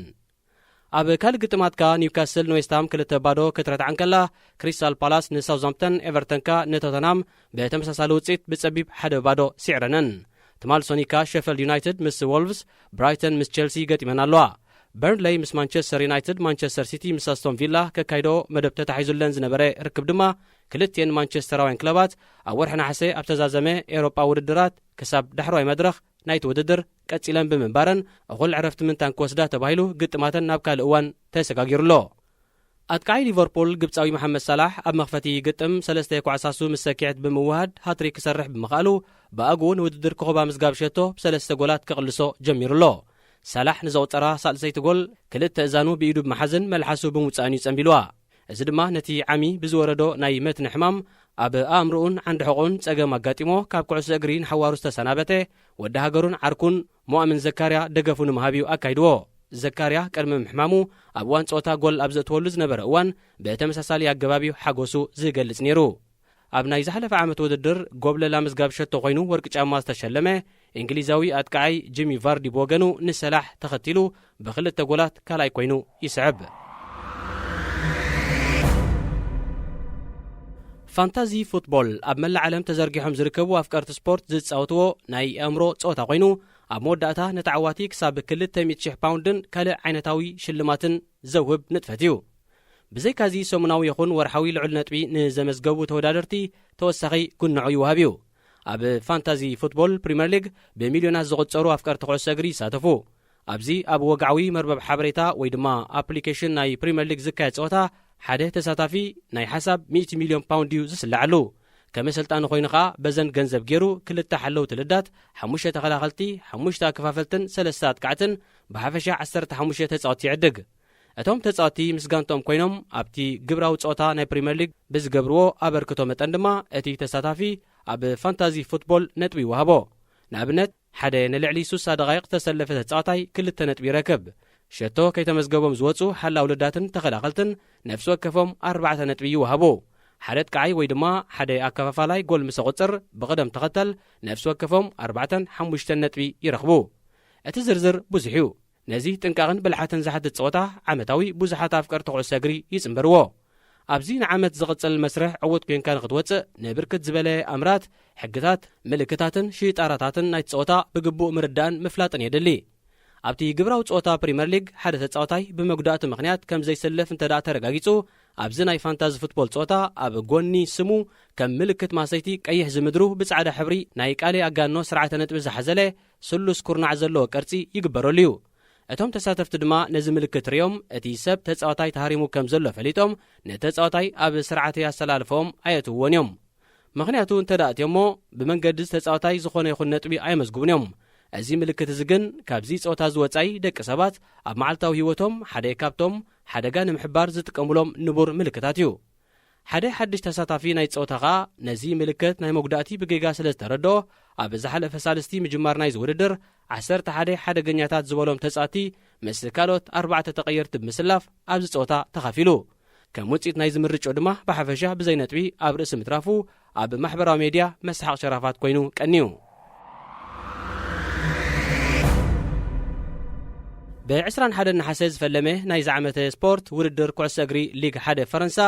[SPEAKER 2] ኣብ ካልእ ግጥማትካ ኒውካስል ንዌስትሃም 2-0 ክትረትዓን ከላ ክሪስታል ፓላስ ንሳውዝሃምፕተን ኤቨርተንካ ንቶተናም ብተመሳሳሊ ውፅኢት ብጸቢብ 1-0 ሲዕረነን ትማል ሶኒካ ሼፈልድ ዩናይትድ ምስ ወልቭስ ብራይተን ምስ ቼልሲ ገጢመን ኣለዋ በርንሌይ ምስ ማንቸስተር ዩናይትድ ማንቸስተር ሲቲ ምስ ኣስቶን ቪላ ከካይዶ መደብ ተታሒዙለን ዝነበረ ርክብ ድማ ክልቲአን ማንቸስተራውያን ክለባት ኣብ ወርሒ ናሕሴ ኣብ ተዛዘመ ኤሮጳ ውድድራት ክሳብ ዳሕረዋይ መድረኽ ናይቲ ውድድር ቀፂለን ብምንባረን እኹል ዕረፍቲ ምንታን ክወስዳ ተባሂሉ ግጥማተን ናብ ካልእ እዋን ተሰጋጊሩሎ ኣጥቃዓይ ሊቨርፑል ግብፃዊ መሐመድ ሳላሕ ኣብ መኽፈቲ ግጥም 3 ኩዕሳሱ ምስ ሰኪዕት ብምውሃድ ሃትሪክ ክሰርሕ ብምኽኣሉ ብኣግኡ ንውድድር ክኹባ ምስጋብ ሸቶ ብ3 ጎላት ክቕልሶ ጀሚሩሎ ሳላሕ ንዘውፀራ ሳልሰይቲ ጎል ክልተ እዛኑ ብኢዱ ብመሓዝን መልሓሱ ብምውፃእን እዩ ጸንቢልዋ እዚ ድማ ነቲ ዓሚ ብዝወረዶ ናይ መትኒ ሕማም ኣብ ኣእምርኡን ዓንዲ ሕቑን ጸገም ኣጋጢሞ ካብ ኩዕሶ እግሪ ንሓዋሩ ዝተሰናበተ ወዲ ሃገሩን ዓርኩን ሞኣምን ዘካርያ ደገፉ ንምሃብ እዩ ኣካይድዎ ዘካርያ ቀድሚ ምሕማሙ ኣብ እዋን ጸወታ ጎል ኣብ ዘእትወሉ ዝነበረ እዋን ብተመሳሳሊ ኣገባቢዩ ሓጎሱ ዝገልጽ ነይሩ ኣብ ናይ ዝሓለፈ ዓመት ውድድር ጎብለላ ምስጋብ ሸቶ ኮይኑ ወርቂ ጫማ ዝተሸለመ እንግሊዛዊ ኣጥቃዓይ ጂሚ ቫርዲ ብወገኑ ንሰላሕ ተኸቲሉ ብክልተ ጎላት ካልኣይ ኮይኑ ይስዕብ ፋንታዚ ፉትቦል ኣብ መላእ ዓለም ተዘርጊሖም ዝርከቡ ኣፍቀርቲ ስፖርት ዝጻወትዎ ናይ ኣእምሮ ጸወታ ኮይኑ ኣብ መወዳእታ ነተዓዋቲ ክሳብ 200,000 ፓውንድን ካልእ ዓይነታዊ ሽልማትን ዘውህብ ንጥፈት እዩ ብዘይካዚ ሰሙናዊ ይኹን ወርሓዊ ልዑል ነጥቢ ንዘመዝገቡ ተወዳደርቲ ተወሳኺ ጉንዑ ይወሃብ እዩ ኣብ ፋንታዚ ፉትቦል ፕሪምየር ሊግ ብሚልዮናት ዝቑጸሩ ኣፍቀርቲ ኩዕሶ እግሪ ይሳተፉ ኣብዚ ኣብ ወግዓዊ መርበብ ሓበሬታ ወይ ድማ ኣፕሊኬሽን ናይ ፕሪምየር ሊግ ዝካየድ ጸወታ ሓደ ተሳታፊ ናይ ሓሳብ 100 ሚልዮን ፓውንድ እዩ ዝስላዓሉ ከመሰልጣኒ ኮይኑ ኸዓ በዘን ገንዘብ ገይሩ 2 ሓለው ትልዳት 5 ተኸላኸልቲ 5 ኣከፋፈልትን 3 ኣጥቃዕትን ብሓፈሻ 15 ተጻወቲ ይዕድግ እቶም ተጻወቲ ምስጋንቶም ኮይኖም ኣብቲ ግብራዊ ጾታ ናይ ፕሪምየር ሊግ ብዝገብርዎ ኣበርክቶ መጠን ድማ እቲ ተሳታፊ ኣብ ፋንታዚ ፉትቦል ነጥቢ ይወሃቦ ንኣብነት ሓደ ንልዕሊ 60 ደቓይቕ ተሰለፈ ተጻዋታይ 2 ነጥቢ ይረክብ ሸቶ ከይተመዝገቦም ዝወፁ ሓላው ልዳትን ተኸላኸልትን ነፍሲ ወከፎም 4 ነጥቢ ይወሃቡ ሓደ ጥቃዓይ ወይ ድማ ሓደ ኣከፋፋላይ ጎል ምስ ቁፅር ብቕደም ተኸተል ነፍሲ ወከፎም 4-5 ነጥቢ ይረኽቡ እቲ ዝርዝር ብዙሕ እዩ ነዚ ጥንቃቕን ብልሓትን ዝሓትት ጸወታ ዓመታዊ ብዙሓት ኣፍቀርቲ ኩዕሶ እግሪ ይጽምበርዎ ኣብዚ ንዓመት ዝቕጽል መስርሕ ዕውት ኮንካ ንኽትወፅእ ንብርክት ዝበለ ኣምራት ሕግታት ምልክታትን ሽጣራታትን ናይቲ ጸወታ ብግቡእ ምርዳእን ምፍላጥን የድሊ ኣብቲ ግብራዊ ጸወታ ፕሪምየር ሊግ ሓደ ተጻዋታይ ብመጉዳእቲ ምኽንያት ከም ዘይሰለፍ እንተዳኣ ተረጋጊጹ ኣብዚ ናይ ፋንታዚ ፉትቦል ጸወታ ኣብ ጎኒ ስሙ ከም ምልክት ማሰይቲ ቀይሕ ዝምድሩ ብጻዕዳ ሕብሪ ናይ ቃሌ ኣጋኖ ስርዓተ ነጥቢ ዝሓዘለ ስሉስ ኩርናዕ ዘለዎ ቅርጺ ይግበረሉ እዩ እቶም ተሳተፍቲ ድማ ነዚ ምልክት ርዮም እቲ ሰብ ተጻዋታይ ተሃሪሙ ከም ዘሎ ፈሊጦም ነተጻዋታይ ኣብ ስርዓተ ኣሰላልፎም ኣየትውዎን እዮም ምኽንያቱ እንተዳእትዮሞ ብመንገዲ ተጻዋታይ ዝኾነ ይኹን ነጥቢ ኣይመዝግቡን እዮም እዚ ምልክት እዚ ግን ካብዚ ጸወታ ዝወጻኢ ደቂ ሰባት ኣብ መዓልታዊ ህይወቶም ሓደ ካብቶም ሓደጋ ንምሕባር ዝጥቀሙሎም ንቡር ምልክታት እዩ ሓደ ሓድሽ ተሳታፊ ናይ ጸወታ ኸዓ ነዚ ምልክት ናይ መጉዳእቲ ብጌጋ ስለ ዝተረድኦ ኣብ ዝሓለፈ ሳልስቲ ምጅማር ናይ ዝውድድር 11 ሓደገኛታት ዝበሎም ተጻዋቲ ምስ ካልኦት 4 ተቐየርቲ ብምስላፍ ኣብዚ ጸወታ ተኻፊሉ ከም ውፅኢት ናይ ዝምርጮ ድማ ብሓፈሻ ብዘይ ነጥቢ ኣብ ርእሲ ምትራፉ ኣብ ማሕበራዊ ሜድያ መስሓቕ ሸራፋት ኮይኑ ቀኒዩ ብ21 ነሓሰ ዝፈለመ ናይ ዝዓመተ ስፖርት ውድድር ኩዕሶ እግሪ ሊግ 1 ፈረንሳ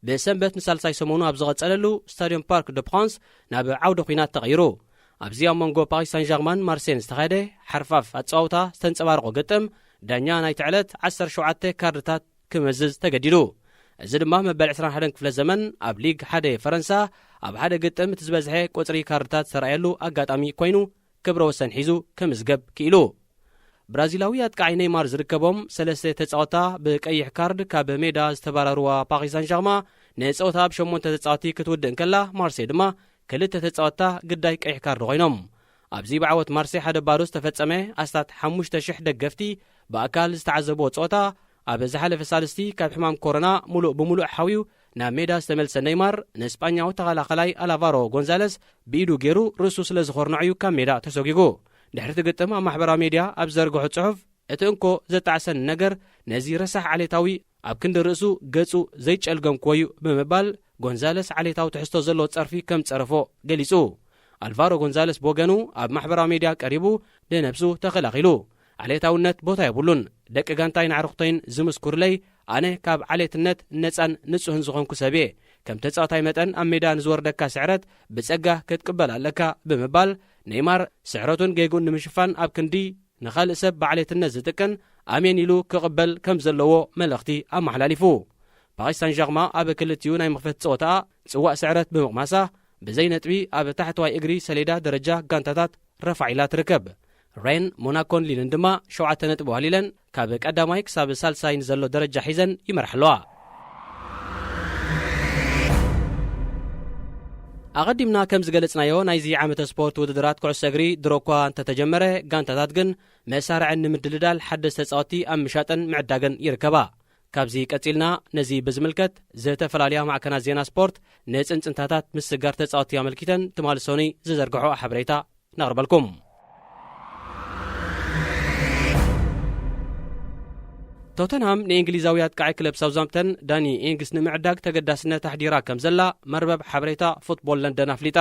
[SPEAKER 2] ብሰንበት ንሳልሳይ ሰሞኑ ኣብ ዝቐጸለሉ ስታድዮም ፓርክ ደ ፕራንስ ናብ ዓውደ ኩናት ተቐይሩ ኣብዚ ኣብ መንጎ ፓሪስ ሳን ዠርማን ማርሴይን ዝተኻየደ ሓርፋፍ ኣጸዋውታ ዝተንጸባርቆ ገጥም ዳኛ ናይ ትዕለት 17 ካርድታት ክመዝዝ ተገዲዱ እዚ ድማ መበል 21 ክፍለ ዘመን ኣብ ሊግ 1 ፈረንሳ ኣብ ሓደ ግጥም እቲ ዝበዝሐ ቁፅሪ ካርድታት ዝተረኣየሉ ኣጋጣሚ ኮይኑ ክብረ ወሰን ሒዙ ክምዝገብ ክኢሉ ብራዚላዊ ኣጥቃዓይ ኔይማር ዝርከቦም 3 ተጻወታ ብቀይሕ ካርድ ካብ ሜዳ ዝተባረሩዋ ፓሪስ ሳን ዠርማ ንጸወታ ብ8 ተጻወቲ ክትውድእ እንከላ ማርሴይ ድማ 2 ተጻወታ ግዳይ ቀይሕ ካርድ ኮይኖም ኣብዚ ብዓወት ማርሴይ ሓደ ባዶ ዝተፈጸመ ኣስታት 5000 ደገፍቲ ብኣካል ዝተዓዘብዎ ጸወታ ኣብ ዝሓለፈ ሳልስቲ ካብ ሕማም ኮሮና ሙሉእ ብምሉእ ሓዊው ናብ ሜዳ ዝተመልሰ ኔይማር ንእስጳኛዊ ተኸላኸላይ ኣላቫሮ ጎንዛለስ ብኢዱ ገይሩ ርእሱ ስለ ዝኾርናዕዩ ካብ ሜዳ ተሰጊጉ ድሕሪ እቲ ግጥም ኣብ ማሕበራዊ ሜድያ ኣብ ዘርግሑ ጽሑፍ እቲ እንኮ ዘጣዕሰን ነገር ነዚ ረሳሕ ዓሌታዊ ኣብ ክንዲ ርእሱ ገጹ ዘይጨልገም ኮዩ ብምባል ጎንዛለስ ዓሌታዊ ትሕዝቶ ዘለዎ ጸርፊ ከም ጸረፎ ገሊጹ ኣልቫሮ ጎንዛለስ ብወገኑ ኣብ ማሕበራዊ ሜድያ ቀሪቡ ንነብሱ ተኸላኺሉ ዓሌታውነት ቦታ የብሉን ደቂ ጋንታይ ንዕርኽቶይን ዝምስኩርለይ ኣነ ካብ ዓሌትነት ነፃን ንጹህን ዝኾንኩ ሰብየ ከም ተጻዋታይ መጠን ኣብ ሜዳ ንዝወርደካ ስዕረት ብጸጋ ክትቅበል ኣለካ ብምባል ኔይማር ስዕረቱን ጌጉን ንምሽፋን ኣብ ክንዲ ንኻልእ ሰብ ብዓሌትነት ዝጥቀን ኣሜን ኢሉ ክቕበል ከም ዘለዎ መልእኽቲ ኣመሓላሊፉ ፓሪስ ሳን ዠርማ ኣብ ክልቲኡ ናይ ምኽፈት ጸወታ ጽዋእ ስዕረት ብምቕማሳ ብዘይ ነጥቢ ኣብ ታሕተዋይ እግሪ ሰሌዳ ደረጃ ጋንታታት ረፋዒላ ትርከብ ሬን ሞናኮን ሊልን ድማ 7 ነጥቢ ዋሊለን ካብ ቀዳማይ ክሳብ ሳልሳይ ንዘሎ ደረጃ ሒዘን ይመርሓለዋ ኣቐዲምና ከም ዝገለጽናዮ ናይዚ ዓመተ ስፖርት ውድድራት ኩዕሶ እግሪ ድሮኳ እንተተጀመረ ጋንታታት ግን መሳርዕን ንምድልዳል ሓደስተ ተጻወቲ ኣብ ምሻጥን ምዕዳግን ይርከባ ካብዚ ቀጺልና ነዚ ብዝምልከት ዝተፈላለያ ማዕከናት ዜና ስፖርት ንጽንጽንታታት ምስጋር ተጻወቲ ኣመልኪተን ትማልሶኒ ዝዘርግሖ ሓበሬታ ነቕርበልኩም ቶተንሃም ንእንግሊዛዊ ኣጥቃዒ ክለብ ሳውዛምፕተን ዳኒ ኢንግስ ንምዕዳግ ተገዳስነት ኣሕዲራ ከም ዘላ መርበብ ሓበሬታ ፉትቦል ለንደን ኣፍሊጣ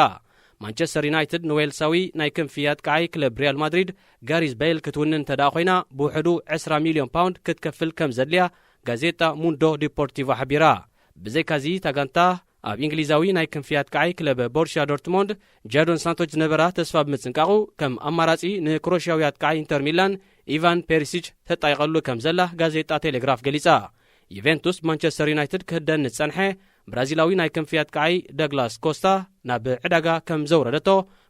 [SPEAKER 2] ማንቸስተር ዩናይትድ ንዌልሳዊ ናይ ክንፊ ኣጥቃዒ ክለብ ሪያል ማድሪድ ጋሪዝ ቤይል ክትውንን ተደኣ ኮይና ብውሕዱ 20 ሚልዮን ፓውንድ ክትከፍል ከም ዘድልያ ጋዜጣ ሙንዶ ዲፖርቲቮ ሓቢራ ብዘይካዚ ታጋንታ ኣብ እንግሊዛዊ ናይ ክንፊ ኣጥቃዒ ክለብ ቦሩሲያ ዶርትሞንድ ጃዶን ሳንቶች ዝነበራ ተስፋ ብምጽንቃቑ ከም ኣማራጺ ንክሮሽያዊ ኣጥቃዒ ኢንተር ሚላን ኢቫን ፔሪሲች ተጣይቐሉ ከም ዘላ ጋዜጣ ቴሌግራፍ ገሊጻ ዩቬንቱስ ማንቸስተር ዩናይትድ ክህደን ንጸንሐ ብራዚላዊ ናይ ክንፊ ኣጥቃዒ ዳግላስ ኮስታ ናብ ዕዳጋ ከም ዘውረደቶ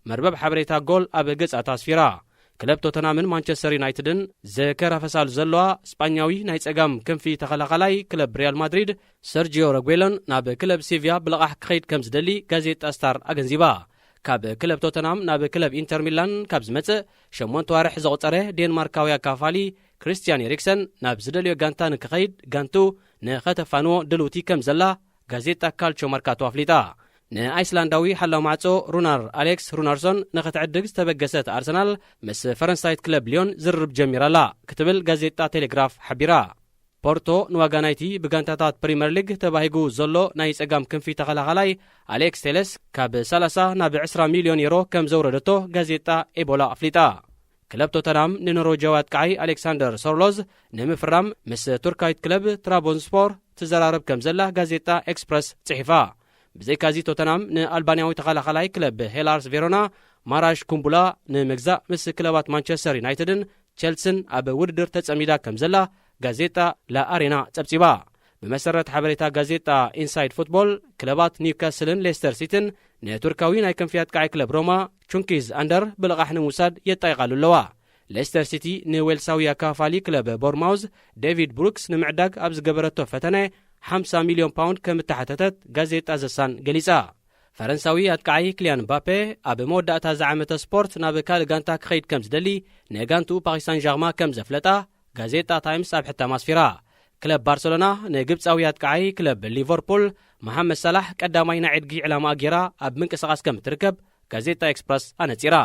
[SPEAKER 2] መርበብ ሓበሬታ ጎል ኣብ ገጻታ ኣስፊራ ክለብ ቶተናምን ማንቸስተር ዩናይትድን ዘከራፈሳሉ ዘለዋ ስጳኛዊ ናይ ጸጋም ክንፊ ተኸላኻላይ ክለብ ሪያል ማድሪድ ሰርጂዮ ረጉዌሎን ናብ ክለብ ሴቪያ ብለቓሕ ክኸይድ ከም ዝደሊ ጋዜጣ ስታር ኣገንዚባ። ካብ ክለብ ቶተናም ናብ ክለብ ኢንተር ሚላን ካብ ዝመጽእ 8 ዋርሕ ዘቑፀረ ዴንማርካዊ ኣካፋሊ ክሪስቲያን ኤሪክሰን ናብ ዝደልዮ ጋንታ ንክኸይድ ጋንቱ ንኸተፋንዎ ድልውቲ ከም ዘላ ጋዜጣ ካልቾ መርካቶ ኣፍሊጣ። ንኣይስላንዳዊ ሓላዊ ማዕጾ ሩናር ኣሌክስ ሩናርሶን ንኽትዕድግ ዝተበገሰት ኣርሰናል ምስ ፈረንሳይት ክለብ ሊዮን ዝርርብ ጀሚራላ ክትብል ጋዜጣ ቴሌግራፍ ሓቢራ። ፖርቶ ንዋጋ ናይቲ ብጋንታታት ፕሪምየር ሊግ ተባሂጉ ዘሎ ናይ ጸጋም ክንፊ ተኸላኻላይ ኣሌክስ ቴለስ ካብ 30 ናብ 20 ሚልዮን ዩሮ ከም ዘውረደቶ ጋዜጣ ኤቦላ ኣፍሊጣ። ክለብ ቶተናም ንኖርዌጃዊ ኣጥቃዓይ ኣሌክሳንደር ሶርሎዝ ንምፍራም ምስ ቱርካዊት ክለብ ትራቦንስፖር ትዘራረብ ከም ዘላ ጋዜጣ ኤክስፕረስ ጽሒፋ። ብዘይካዚ ቶተናም ንኣልባንያዊ ተኸላኻላይ ክለብ ሄላርስ ቬሮና ማራሽ ኩምቡላ ንምግዛእ ምስ ክለባት ማንቸስተር ዩናይትድን ቸልስን ኣብ ውድድር ተጸሚዳ ከም ዘላ ጋዜጣ ላኣሬና ጸብጺባ። ብመሰረት ሓበሬታ ጋዜጣ ኢንሳይድ ፉትቦል ክለባት ኒውካስልን ሌስተር ሲቲን ንቱርካዊ ናይ ክንፊ ኣጥቃዓይ ክለብ ሮማ ቹንኪዝ ኣንደር ብልቓሕ ንምውሳድ የጣይቓሉ ኣለዋ። ሌስተር ሲቲ ንዌልሳዊ ኣካፋሊ ክለብ ቦርማውዝ ዴቪድ ብሩክስ ንምዕዳግ ኣብ ዝገበረቶ ፈተነ 50 ሚልዮን ፓውንድ ከም እተሓተተት ጋዜጣ ዘሳን ገሊጻ። ፈረንሳዊ ኣጥቃዓይ ክሊያን ምባፔ ኣብ መወዳእታ ዝዓመተ ስፖርት ናብ ካልእ ጋንታ ክኸይድ ከም ዝደሊ ንጋንቱ ፓሪስ ሳን ዠርማ ከም ዘፍለጣ ጋዜጣ ታይምስ ኣብ ሕታም ኣስፊራ። ክለብ ባርሰሎና ንግብፃዊ ኣጥቃዓይ ክለብ ሊቨርፑል መሐመድ ሰላሕ ቀዳማይ ናይ ዕድጊ ዕላማ ጌራ ኣብ ምንቅስቓስ ከም እትርከብ ጋዜጣ ኤክስፕረስ ኣነጺራ።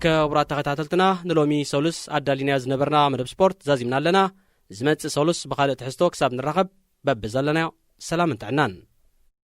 [SPEAKER 2] ክቡራት ተኸታተልትና ንሎሚ ሰሉስ ኣዳሊና ዝነበርና መደብ ስፖርት ዛዚምና ኣለና። ዝመጽእ ሰሉስ ብኻልእ ትሕዝቶ ክሳብ ንራኸብ በብ ዘለናዮ ሰላም እንትዕናን